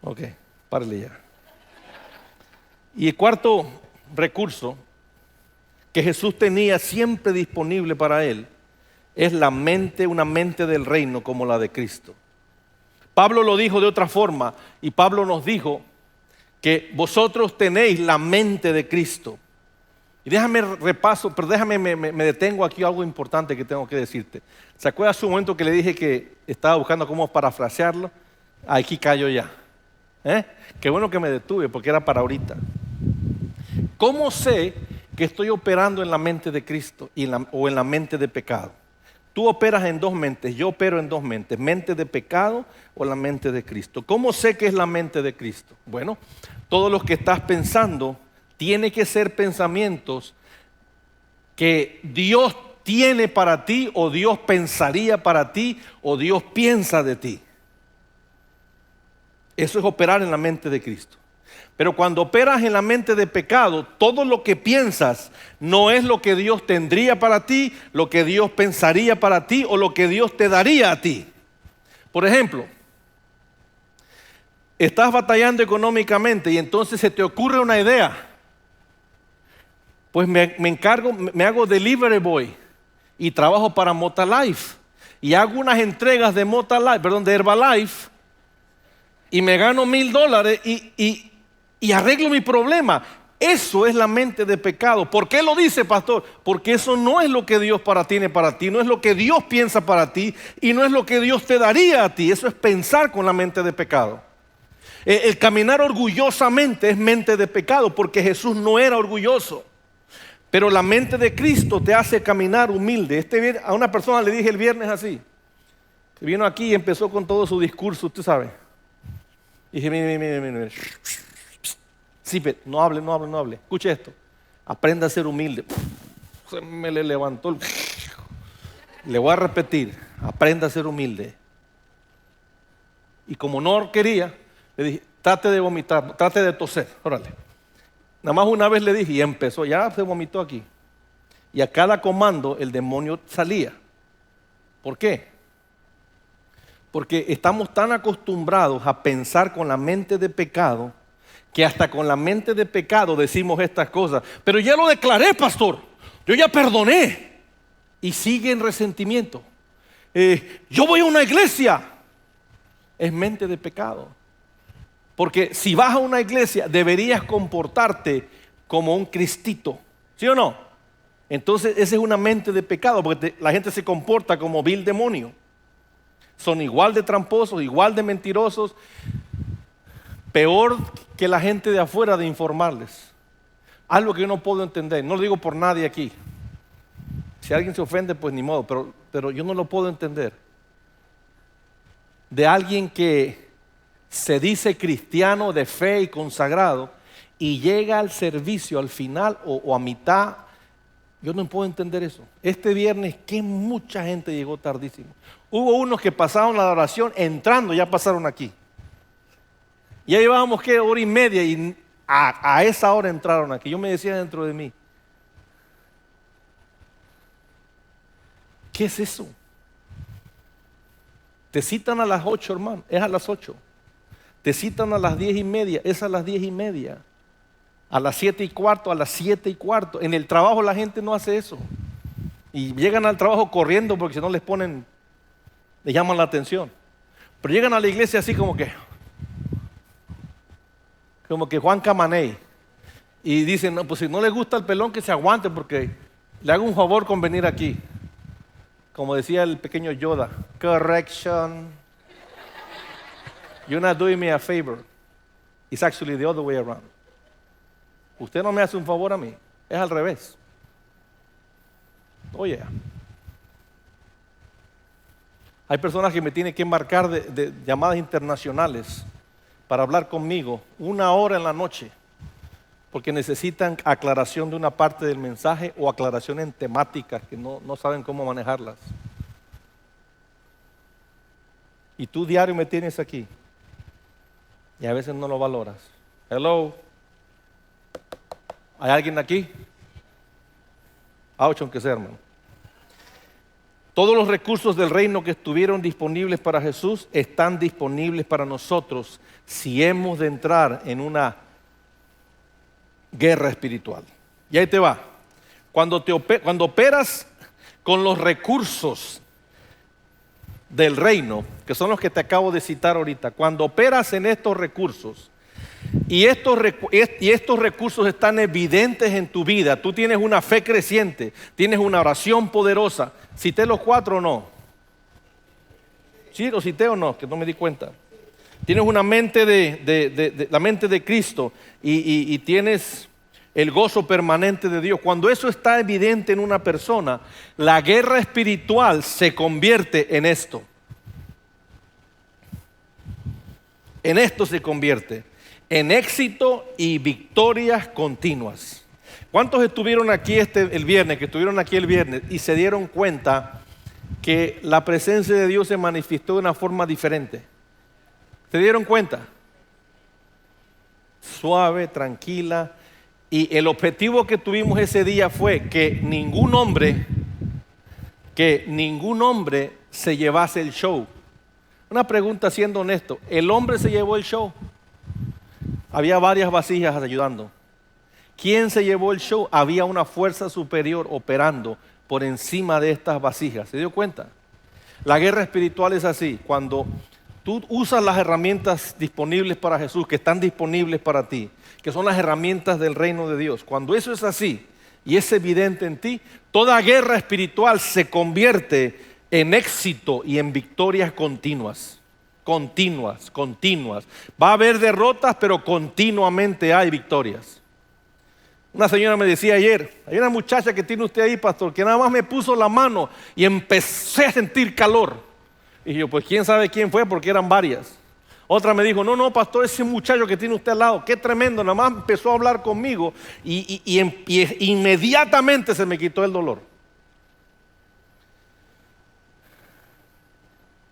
Ok, párale ya. Y el cuarto recurso que Jesús tenía siempre disponible para él es la mente, una mente del reino como la de Cristo. Pablo lo dijo de otra forma y Pablo nos dijo que vosotros tenéis la mente de Cristo. Y déjame repaso, pero déjame, me detengo aquí algo importante que tengo que decirte. ¿Se acuerda su momento que le dije que estaba buscando cómo parafrasearlo? Aquí cayó ya. Qué bueno que me detuve porque era para ahorita. ¿Cómo sé que estoy operando en la mente de Cristo o en la mente de pecado? Tú operas en dos mentes, yo opero en dos mentes, mente de pecado o la mente de Cristo. ¿Cómo sé que es la mente de Cristo? Bueno, todo lo que estás pensando tiene que ser pensamientos que Dios tiene para ti o Dios pensaría para ti o Dios piensa de ti. Eso es operar en la mente de Cristo. Pero cuando operas en la mente de pecado, todo lo que piensas no es lo que Dios tendría para ti, lo que Dios pensaría para ti o lo que Dios te daría a ti. Por ejemplo, estás batallando económicamente y entonces se te ocurre una idea. Pues me hago delivery boy y trabajo para Motalife y hago unas entregas de de Herbalife y me gano $1,000 y arreglo mi problema. Eso es la mente de pecado. ¿Por qué lo dice, pastor? Porque eso no es lo que Dios tiene para ti, no es lo que Dios piensa para ti y no es lo que Dios te daría a ti. Eso es pensar con la mente de pecado. El caminar orgullosamente es mente de pecado porque Jesús no era orgulloso. Pero la mente de Cristo te hace caminar humilde. A una persona le dije el viernes así, que vino aquí y empezó con todo su discurso, usted sabe. Y dije, mire. Sí, pero no hable. Escuche esto. Aprenda a ser humilde. Se me le levantó el... Le voy a repetir. Aprenda a ser humilde. Y como no quería, le dije, trate de vomitar, trate de toser. Órale. Nada más una vez le dije y empezó, ya se vomitó aquí. Y a cada comando el demonio salía. ¿Por qué? Porque estamos tan acostumbrados a pensar con la mente de pecado que hasta con la mente de pecado decimos estas cosas. Pero ya lo declaré, pastor. Yo ya perdoné. Y sigue en resentimiento. Yo voy a una iglesia. Es mente de pecado. Porque si vas a una iglesia deberías comportarte como un cristito. ¿Sí o no? Entonces esa es una mente de pecado, porque la gente se comporta como vil demonio. Son igual de tramposos, igual de mentirosos, peor que la gente de afuera de informarles. Algo que yo no puedo entender, no lo digo por nadie aquí. Si alguien se ofende, pues ni modo, pero yo no lo puedo entender. De alguien que se dice cristiano de fe y consagrado y llega al servicio al final o a mitad. Yo no puedo entender eso. Este viernes que mucha gente llegó tardísimo. Hubo unos que pasaron la oración entrando, ya pasaron aquí. Ya llevábamos ¿qué? Hora y media y a esa hora entraron aquí. Yo me decía dentro de mí, ¿qué es eso? Te citan a las 8, hermano, es a las 8. Te citan a las 10:30, es a las 10:30. A las 7:15, a las 7:15. En el trabajo la gente no hace eso. Y llegan al trabajo corriendo porque si no les llaman la atención. Pero llegan a la iglesia así como que Juan Camaney. Y dicen, no, pues si no les gusta el pelón que se aguante porque le hago un favor con venir aquí. Como decía el pequeño Yoda, correction. You're not doing me a favor. It's actually the other way around. Usted no me hace un favor a mí, es al revés. Oye, hay personas que me tienen que marcar de llamadas internacionales para hablar conmigo 1 hora en la noche, porque necesitan aclaración de una parte del mensaje o aclaración en temáticas que no saben cómo manejarlas. Y tú diario me tienes aquí y a veces no lo valoras. Hello. ¿Hay alguien aquí? Ouch, aunque sea, hermano. Todos los recursos del reino que estuvieron disponibles para Jesús están disponibles para nosotros si hemos de entrar en una guerra espiritual. Y ahí te va. Cuando operas con los recursos del reino, que son los que te acabo de citar ahorita, cuando operas en estos recursos, y estos recursos están evidentes en tu vida, tú tienes una fe creciente, tienes una oración poderosa. ¿Cité los 4 o no? ¿Sí lo cité o no? Que no me di cuenta. Tienes una mente la mente de Cristo y tienes el gozo permanente de Dios. Cuando eso está evidente en una persona, la guerra espiritual se convierte en esto. En esto se convierte. En éxito y victorias continuas. ¿Cuántos estuvieron aquí el viernes, y se dieron cuenta que la presencia de Dios se manifestó de una forma diferente? ¿Se dieron cuenta? Suave, tranquila. Y el objetivo que tuvimos ese día fue que ningún hombre se llevase el show. Una pregunta siendo honesto, ¿el hombre se llevó el show? Había varias vasijas ayudando. ¿Quién se llevó el show? Había una fuerza superior operando por encima de estas vasijas. ¿Se dio cuenta? La guerra espiritual es así. Cuando tú usas las herramientas disponibles para Jesús, que están disponibles para ti, que son las herramientas del reino de Dios. Cuando eso es así y es evidente en ti, toda guerra espiritual se convierte en éxito y en victorias continuas. Continuas. Va a haber derrotas, pero continuamente hay victorias. Una señora me decía ayer, hay una muchacha que tiene usted ahí, pastor, que nada más me puso la mano y empecé a sentir calor. Y yo, pues quién sabe quién fue, porque eran varias. Otra me dijo, no, pastor, ese muchacho que tiene usted al lado, qué tremendo, nada más empezó a hablar conmigo y inmediatamente se me quitó el dolor.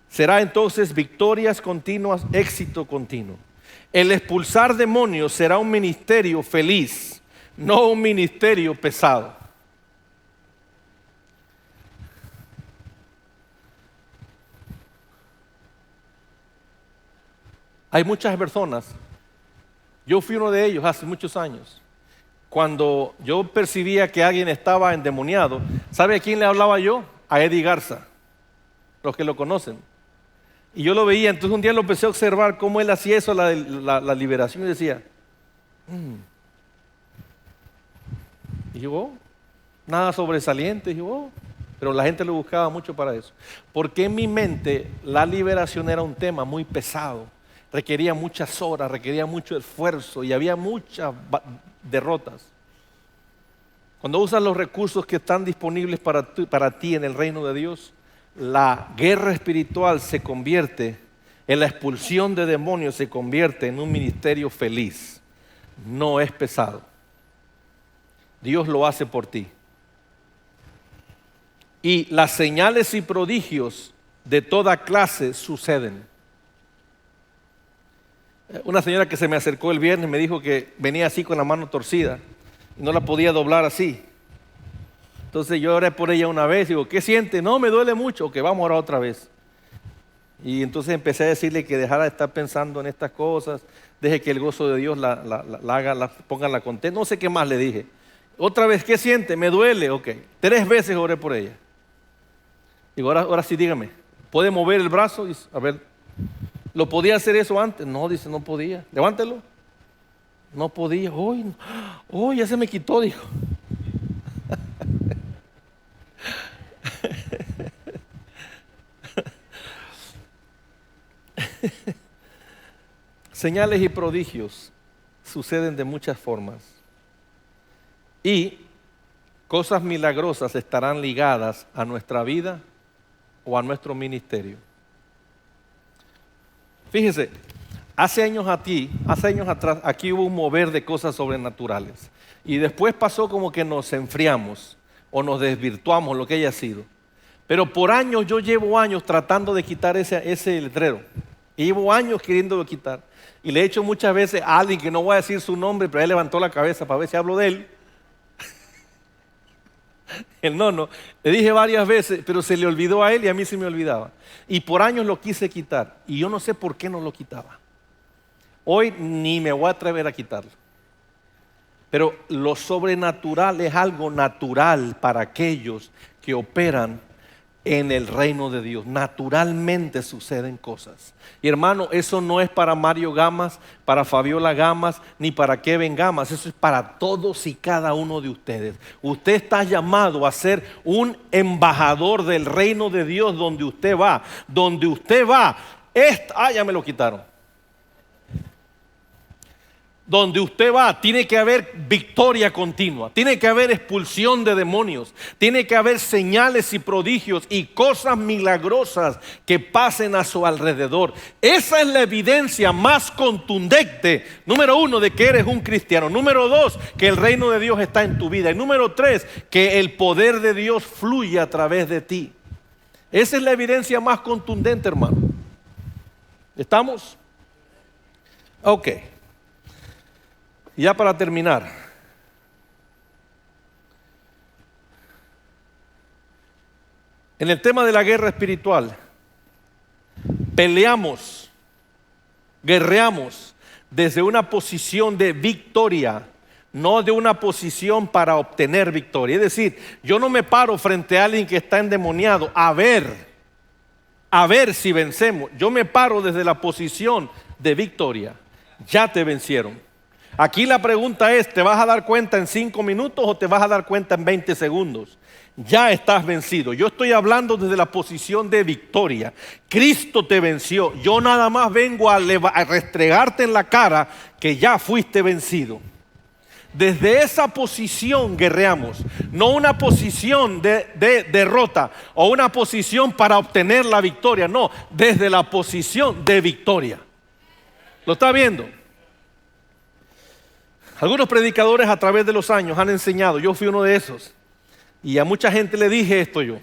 Será entonces victorias continuas, éxito continuo. El expulsar demonios será un ministerio feliz, no un ministerio pesado. Hay muchas personas, yo fui uno de ellos hace muchos años, cuando yo percibía que alguien estaba endemoniado, ¿sabe a quién le hablaba yo? A Eddie Garza, los que lo conocen. Y yo lo veía, entonces un día lo empecé a observar cómo él hacía eso, la liberación, y decía, Y yo, Nada sobresaliente. Y yo, pero la gente lo buscaba mucho para eso. Porque en mi mente la liberación era un tema muy pesado. Requería muchas horas, requería mucho esfuerzo y había muchas derrotas. Cuando usas los recursos que están disponibles para ti en el reino de Dios, la guerra espiritual se convierte en la expulsión de demonios, se convierte en un ministerio feliz. No es pesado. Dios lo hace por ti. Y las señales y prodigios de toda clase suceden. Una señora que se me acercó el viernes me dijo que venía así con la mano torcida y no la podía doblar así. Entonces yo oré por ella una vez y digo, ¿qué siente? No, me duele mucho. Ok, vamos a orar otra vez. Y entonces empecé a decirle que dejara de estar pensando en estas cosas, deje que el gozo de Dios la haga, ponga la contenta. No sé qué más le dije. Otra vez, ¿qué siente? Me duele. Ok, 3 veces oré por ella. Digo, ahora sí dígame, ¿puede mover el brazo? Dice, a ver, ¿lo podía hacer eso antes? No, dice, no podía. Levántelo. No podía. Uy, ya se me quitó, dijo. Señales y prodigios suceden de muchas formas. Y cosas milagrosas estarán ligadas a nuestra vida o a nuestro ministerio. Fíjese, hace años atrás, aquí hubo un mover de cosas sobrenaturales. Y después pasó como que nos enfriamos o nos desvirtuamos, lo que haya sido. Pero por años, yo llevo años tratando de quitar ese letrero. Y llevo años queriéndolo quitar. Y le he hecho muchas veces a alguien que no voy a decir su nombre, pero él levantó la cabeza para ver si hablo de él. El nono. Le dije varias veces, pero se le olvidó a él y a mí se me olvidaba. Y por años lo quise quitar. Y yo no sé por qué no lo quitaba. Hoy ni me voy a atrever a quitarlo. Pero lo sobrenatural es algo natural para aquellos que operan en el reino de Dios. Naturalmente suceden cosas. Y hermano, eso no es para Mario Gamas, para Fabiola Gamas, ni para Kevin Gamas. Eso es para todos y cada uno de ustedes. Usted está llamado a ser un embajador del reino de Dios donde usted va. Donde usted va. Ya me lo quitaron. Donde usted va, tiene que haber victoria continua, tiene que haber expulsión de demonios, tiene que haber señales y prodigios y cosas milagrosas que pasen a su alrededor. Esa es la evidencia más contundente, número 1, de que eres un cristiano. Número 2, que el reino de Dios está en tu vida. Y número 3, que el poder de Dios fluye a través de ti. Esa es la evidencia más contundente, hermano. ¿Estamos? Ok. Ya para terminar, en el tema de la guerra espiritual, peleamos, guerreamos desde una posición de victoria, no de una posición para obtener victoria. Es decir, yo no me paro frente a alguien que está endemoniado a ver si vencemos. Yo me paro desde la posición de victoria. Ya te vencieron. Aquí la pregunta es, ¿te vas a dar cuenta en 5 minutos o te vas a dar cuenta en 20 segundos? Ya estás vencido. Yo estoy hablando desde la posición de victoria. Cristo te venció. Yo nada más vengo a restregarte en la cara que ya fuiste vencido. Desde esa posición guerreamos, no una posición de derrota o una posición para obtener la victoria. No, desde la posición de victoria. ¿Lo está viendo? Algunos predicadores a través de los años han enseñado, yo fui uno de esos, y a mucha gente le dije esto yo: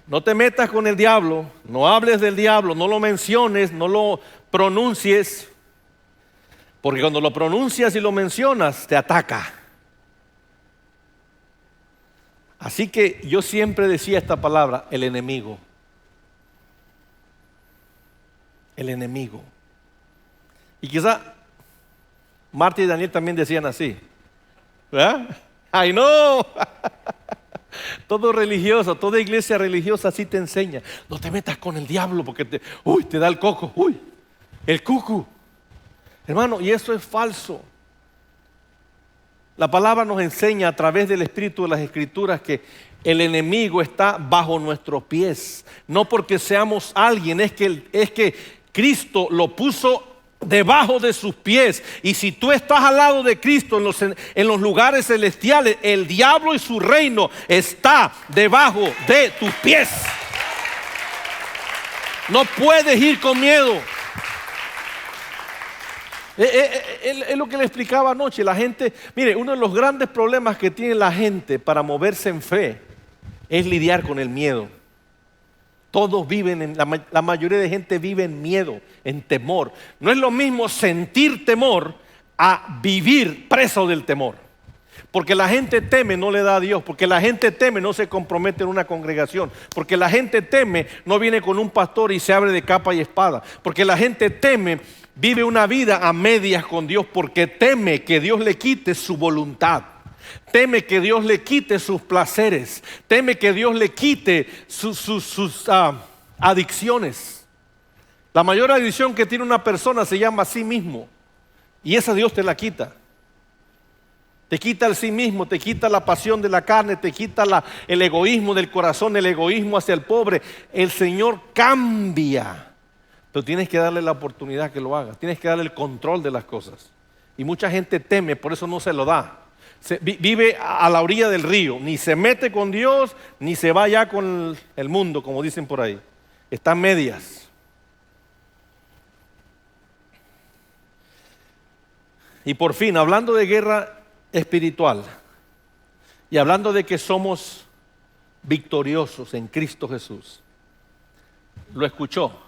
no te metas con el diablo, no hables del diablo, no lo menciones, no lo pronuncies, porque cuando lo pronuncias y lo mencionas, te ataca. Así que yo siempre decía esta palabra, el enemigo. El enemigo. Y quizá Marta y Daniel también decían así, ¿verdad? ¡Ay, no! Todo religioso, toda iglesia religiosa así te enseña. No te metas con el diablo porque te da el coco, el cucu. Hermano, y eso es falso. La palabra nos enseña a través del Espíritu de las Escrituras que el enemigo está bajo nuestros pies. No porque seamos alguien, es que Cristo lo puso debajo de sus pies. Y si tú estás al lado de Cristo en los lugares celestiales, el diablo y su reino está debajo de tus pies. No puedes ir con miedo. Es lo que le explicaba anoche. La gente, mire, uno de los grandes problemas que tiene la gente para moverse en fe es lidiar con el miedo. Todos viven, la mayoría de gente vive en miedo, en temor. No es lo mismo sentir temor a vivir preso del temor. Porque la gente teme, no le da a Dios. Porque la gente teme, no se compromete en una congregación. Porque la gente teme, no viene con un pastor y se abre de capa y espada. Porque la gente teme, vive una vida a medias con Dios. Porque teme que Dios le quite su voluntad. Teme que Dios le quite sus placeres. Teme que Dios le quite sus adicciones. La mayor adicción que tiene una persona se llama a sí mismo. Y esa Dios te la quita. Te quita el sí mismo, te quita la pasión de la carne, te quita el egoísmo del corazón, el egoísmo hacia el pobre. El Señor cambia. Pero tienes que darle la oportunidad que lo haga. Tienes que darle el control de las cosas. Y mucha gente teme, por eso no se lo da. Vive a la orilla del río, ni se mete con Dios, ni se va ya con el mundo, como dicen por ahí. Está en medias. Y por fin, hablando de guerra espiritual y hablando de que somos victoriosos en Cristo Jesús, lo escuchó.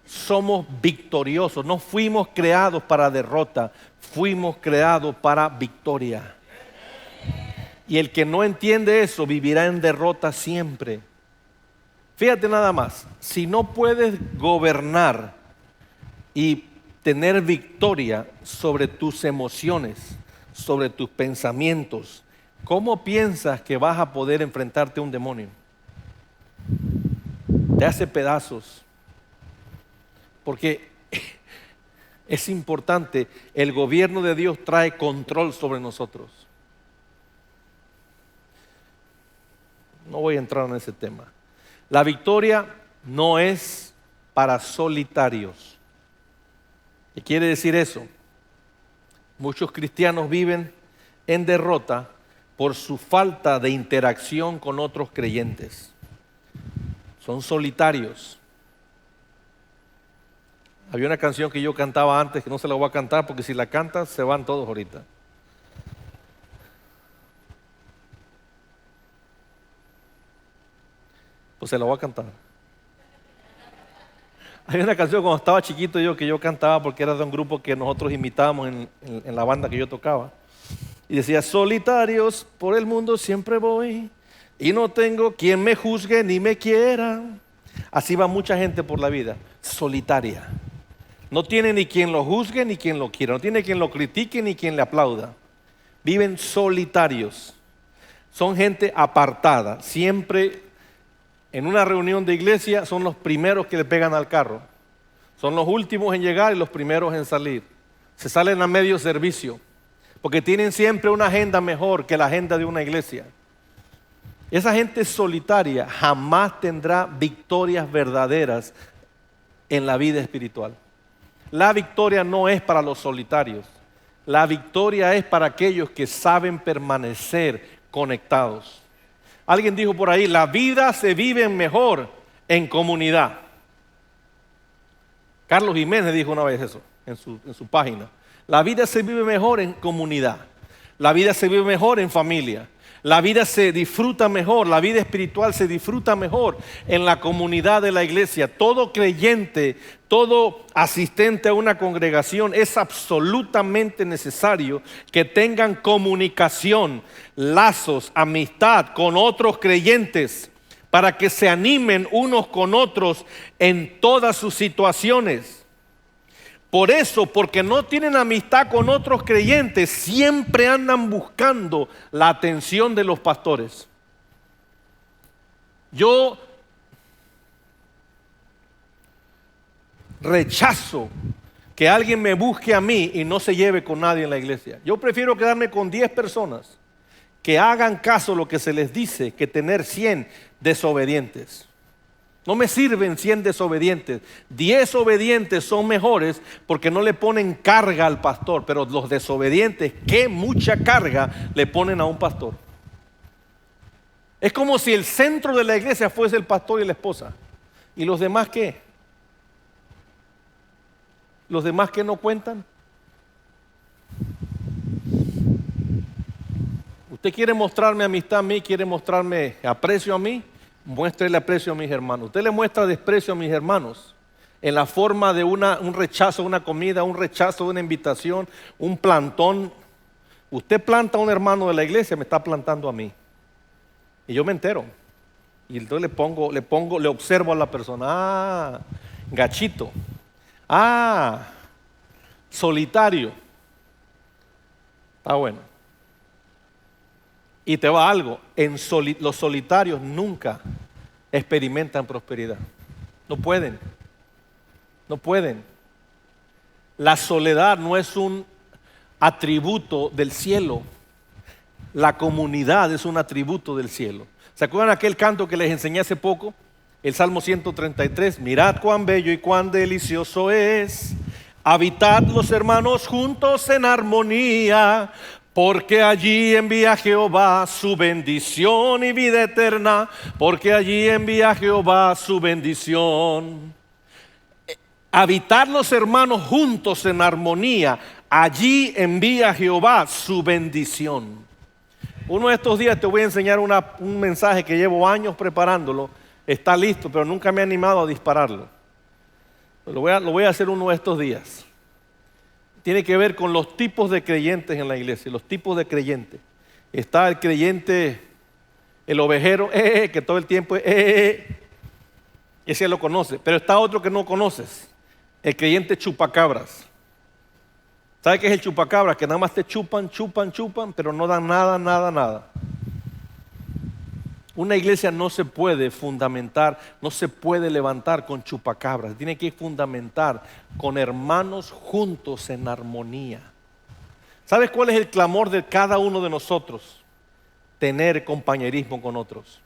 Somos victoriosos, no fuimos creados para derrota, fuimos creados para victoria. Y el que no entiende eso vivirá en derrota siempre. Fíjate nada más, si no puedes gobernar y tener victoria sobre tus emociones, sobre tus pensamientos, ¿cómo piensas que vas a poder enfrentarte a un demonio? Te hace pedazos. Porque es importante, el gobierno de Dios trae control sobre nosotros. No voy a entrar en ese tema. La victoria no es para solitarios. ¿Qué quiere decir eso? Muchos cristianos viven en derrota por su falta de interacción con otros creyentes. Son solitarios. Había una canción que yo cantaba antes que no se la voy a cantar porque si la cantas se van todos ahorita. Pues se la voy a cantar. Hay una canción cuando estaba chiquito yo que yo cantaba porque era de un grupo que nosotros imitábamos en la banda que yo tocaba. Y decía, solitarios por el mundo siempre voy y no tengo quien me juzgue ni me quiera. Así va mucha gente por la vida, solitaria. No tiene ni quien lo juzgue ni quien lo quiera. No tiene quien lo critique ni quien le aplauda. Viven solitarios. Son gente apartada. Siempre en una reunión de iglesia son los primeros que le pegan al carro. Son los últimos en llegar y los primeros en salir. Se salen a medio servicio. Porque tienen siempre una agenda mejor que la agenda de una iglesia. Esa gente solitaria jamás tendrá victorias verdaderas en la vida espiritual. La victoria no es para los solitarios. La victoria es para aquellos que saben permanecer conectados. Alguien dijo por ahí, la vida se vive mejor en comunidad. Carlos Jiménez dijo una vez eso en su página. La vida se vive mejor en comunidad. La vida se vive mejor en familia. La vida se disfruta mejor, la vida espiritual se disfruta mejor en la comunidad de la iglesia. Todo creyente, todo asistente a una congregación es absolutamente necesario que tengan comunicación, lazos, amistad con otros creyentes para que se animen unos con otros en todas sus situaciones. Por eso, porque no tienen amistad con otros creyentes, siempre andan buscando la atención de los pastores. Yo rechazo que alguien me busque a mí y no se lleve con nadie en la iglesia. Yo prefiero quedarme con 10 personas que hagan caso a lo que se les dice que tener 100 desobedientes. No me sirven 100 desobedientes. 10 obedientes son mejores porque no le ponen carga al pastor, pero los desobedientes, qué mucha carga le ponen a un pastor. Es como si el centro de la iglesia fuese el pastor y la esposa. ¿Y los demás qué? ¿Los demás que no cuentan? ¿Usted quiere mostrarme amistad a mí? ¿Quiere mostrarme aprecio a mí? Muéstrele aprecio a mis hermanos. Usted le muestra desprecio a mis hermanos en la forma de un rechazo de una comida, un rechazo de una invitación, un plantón. Usted planta a un hermano de la iglesia, me está plantando a mí. Y yo me entero. Y entonces le observo a la persona. Ah, gachito. Ah, solitario. Está bueno. Y te va algo, los solitarios nunca experimentan prosperidad. No pueden. No pueden. La soledad no es un atributo del cielo. La comunidad es un atributo del cielo. ¿Se acuerdan aquel canto que les enseñé hace poco? El Salmo 133. Mirad cuán bello y cuán delicioso es habitad los hermanos juntos en armonía, porque allí envía Jehová su bendición y vida eterna, porque allí envía Jehová su bendición. Habitar los hermanos juntos en armonía, allí envía Jehová su bendición. Uno de estos días te voy a enseñar un mensaje que llevo años preparándolo. Está listo, pero nunca me he animado a dispararlo. Lo voy a hacer uno de estos días. Tiene que ver con los tipos de creyentes en la iglesia, los tipos de creyentes. Está el creyente, el ovejero, que todo el tiempo ese lo conoce, pero está otro que no conoces, el creyente chupacabras. ¿Sabe qué es el chupacabras? Que nada más te chupan, pero no dan nada. Una iglesia no se puede fundamentar, no se puede levantar con chupacabras. Tiene que fundamentar con hermanos juntos en armonía. ¿Sabes cuál es el clamor de cada uno de nosotros? Tener compañerismo con otros.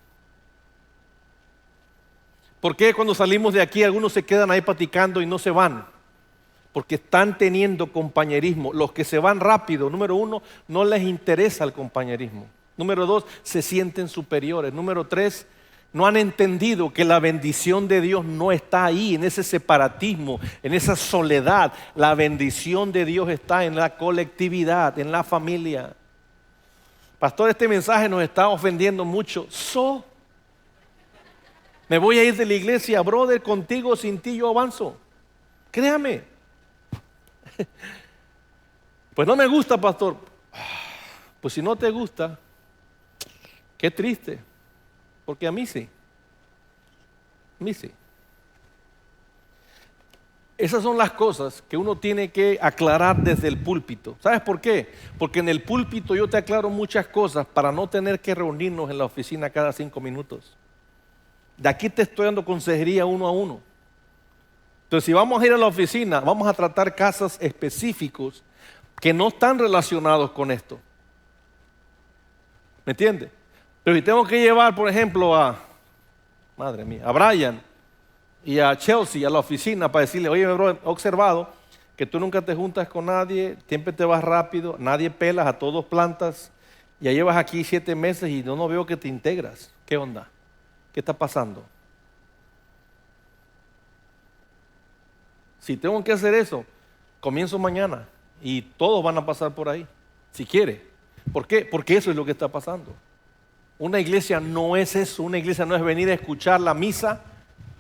¿Por qué cuando salimos de aquí algunos se quedan ahí platicando y no se van? Porque están teniendo compañerismo. Los que se van rápido, número uno, no les interesa el compañerismo. Número dos, se sienten superiores. Número tres, no han entendido que la bendición de Dios no está ahí, en ese separatismo, en esa soledad. La bendición de Dios está en la colectividad, en la familia. Pastor, este mensaje nos está ofendiendo mucho. Me voy a ir de la iglesia, brother, contigo o sin ti yo avanzo. Créame. Pues no me gusta, pastor. Pues si no te gusta, qué triste, porque a mí sí. A mí sí. Esas son las cosas que uno tiene que aclarar desde el púlpito. ¿Sabes por qué? Porque en el púlpito yo te aclaro muchas cosas para no tener que reunirnos en la oficina cada 5 minutos. De aquí te estoy dando consejería uno a uno. Entonces, si vamos a ir a la oficina, vamos a tratar casos específicos que no están relacionados con esto. ¿Me entiendes? Pero si tengo que llevar, por ejemplo, a Brian y a Chelsea a la oficina para decirle, oye, bro, he observado que tú nunca te juntas con nadie, siempre te vas rápido, nadie pelas, a todos plantas, ya llevas aquí 7 meses y no veo que te integras. ¿Qué onda? ¿Qué está pasando? Si tengo que hacer eso, comienzo mañana y todos van a pasar por ahí, si quiere. ¿Por qué? Porque eso es lo que está pasando. Una iglesia no es eso. Una iglesia no es venir a escuchar la misa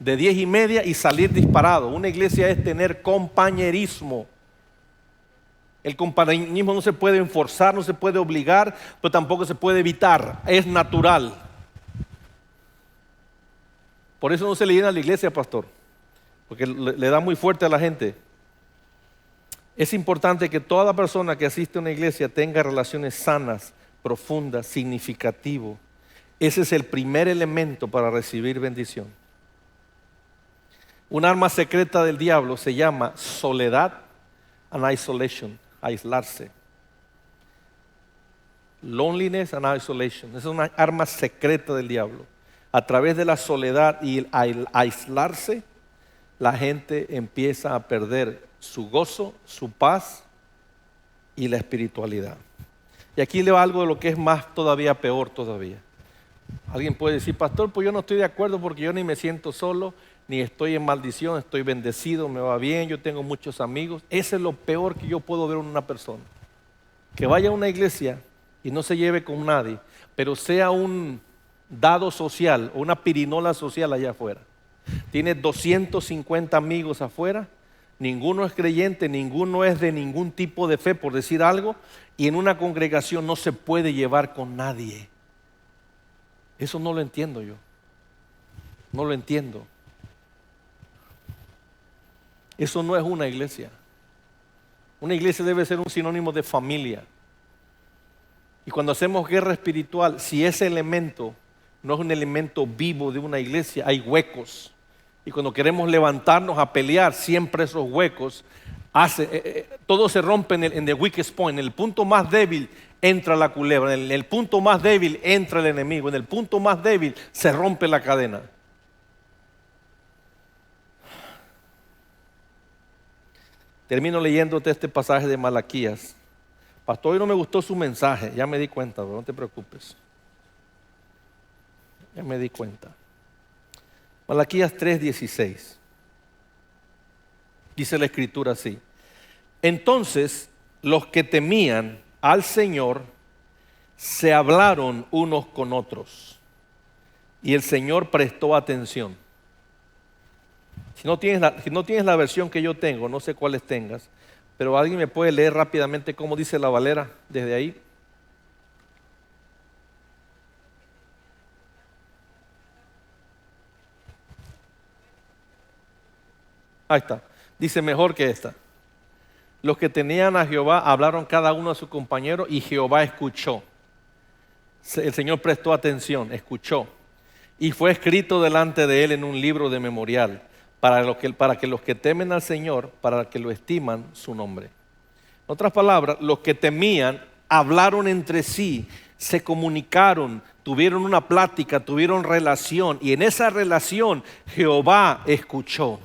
de 10:30 y salir disparado. Una iglesia es tener compañerismo. El compañerismo no se puede enforzar, no se puede obligar, pero tampoco se puede evitar. Es natural. Por eso no se le llena la iglesia, pastor, porque le da muy fuerte a la gente. Es importante que toda persona que asiste a una iglesia tenga relaciones sanas, profundas, significativas. Ese es el primer elemento para recibir bendición. Un arma secreta del diablo se llama soledad and isolation, aislarse. Loneliness and isolation. Esa es una arma secreta del diablo. A través de la soledad y el aislarse, la gente empieza a perder su gozo, su paz y la espiritualidad. Y aquí le va algo de lo que es más todavía peor todavía. Alguien puede decir, pastor, pues yo no estoy de acuerdo porque yo ni me siento solo, ni estoy en maldición, estoy bendecido, me va bien, yo tengo muchos amigos. Ese es lo peor que yo puedo ver en una persona. Que vaya a una iglesia y no se lleve con nadie, pero sea un dado social o una pirinola social allá afuera. Tiene 250 amigos afuera, ninguno es creyente, ninguno es de ningún tipo de fe, por decir algo, y en una congregación no se puede llevar con nadie. Eso no lo entiendo yo. No lo entiendo. Eso no es una iglesia. Una iglesia debe ser un sinónimo de familia. Y cuando hacemos guerra espiritual, si ese elemento no es un elemento vivo de una iglesia, hay huecos. Y cuando queremos levantarnos a pelear, siempre esos huecos, todo se rompe en the weakest point. En el punto más débil entra la culebra, en el punto más débil entra el enemigo, en el punto más débil se rompe la cadena. Termino leyéndote este pasaje de Malaquías. Pastor, hoy no me gustó su mensaje, ya me di cuenta, pero no te preocupes. Ya me di cuenta. Malaquías 3:16. Dice la escritura así. Entonces los que temían al Señor se hablaron unos con otros y el Señor prestó atención. Si no tienes la versión que yo tengo, no sé cuáles tengas, pero alguien me puede leer rápidamente cómo dice la Valera desde ahí. Ahí está. Dice mejor que esta. Los que tenían a Jehová hablaron cada uno a su compañero y Jehová escuchó. El Señor prestó atención, escuchó. Y fue escrito delante de él en un libro de memorial para que los que temen al Señor, para que lo estiman su nombre. En otras palabras, los que temían hablaron entre sí, se comunicaron, tuvieron una plática, tuvieron relación y en esa relación Jehová escuchó.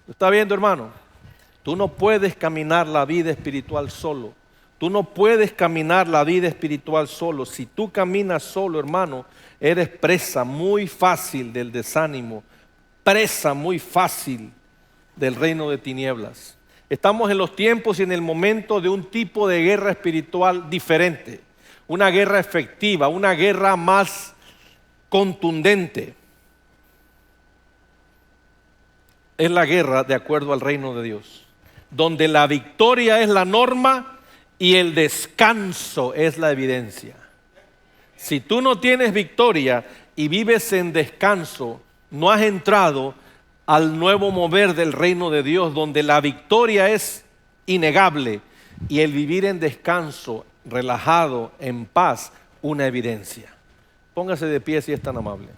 ¿Lo está viendo, hermano? Tú no puedes caminar la vida espiritual solo. Tú no puedes caminar la vida espiritual solo. Si tú caminas solo, hermano, eres presa muy fácil del desánimo, presa muy fácil del reino de tinieblas. Estamos en los tiempos y en el momento de un tipo de guerra espiritual diferente. Una guerra efectiva, una guerra más contundente. Es la guerra de acuerdo al reino de Dios, donde la victoria es la norma y el descanso es la evidencia. Si tú no tienes victoria y vives en descanso, no has entrado al nuevo mover del reino de Dios, donde la victoria es innegable y el vivir en descanso, relajado, en paz, una evidencia. Póngase de pie si es tan amable.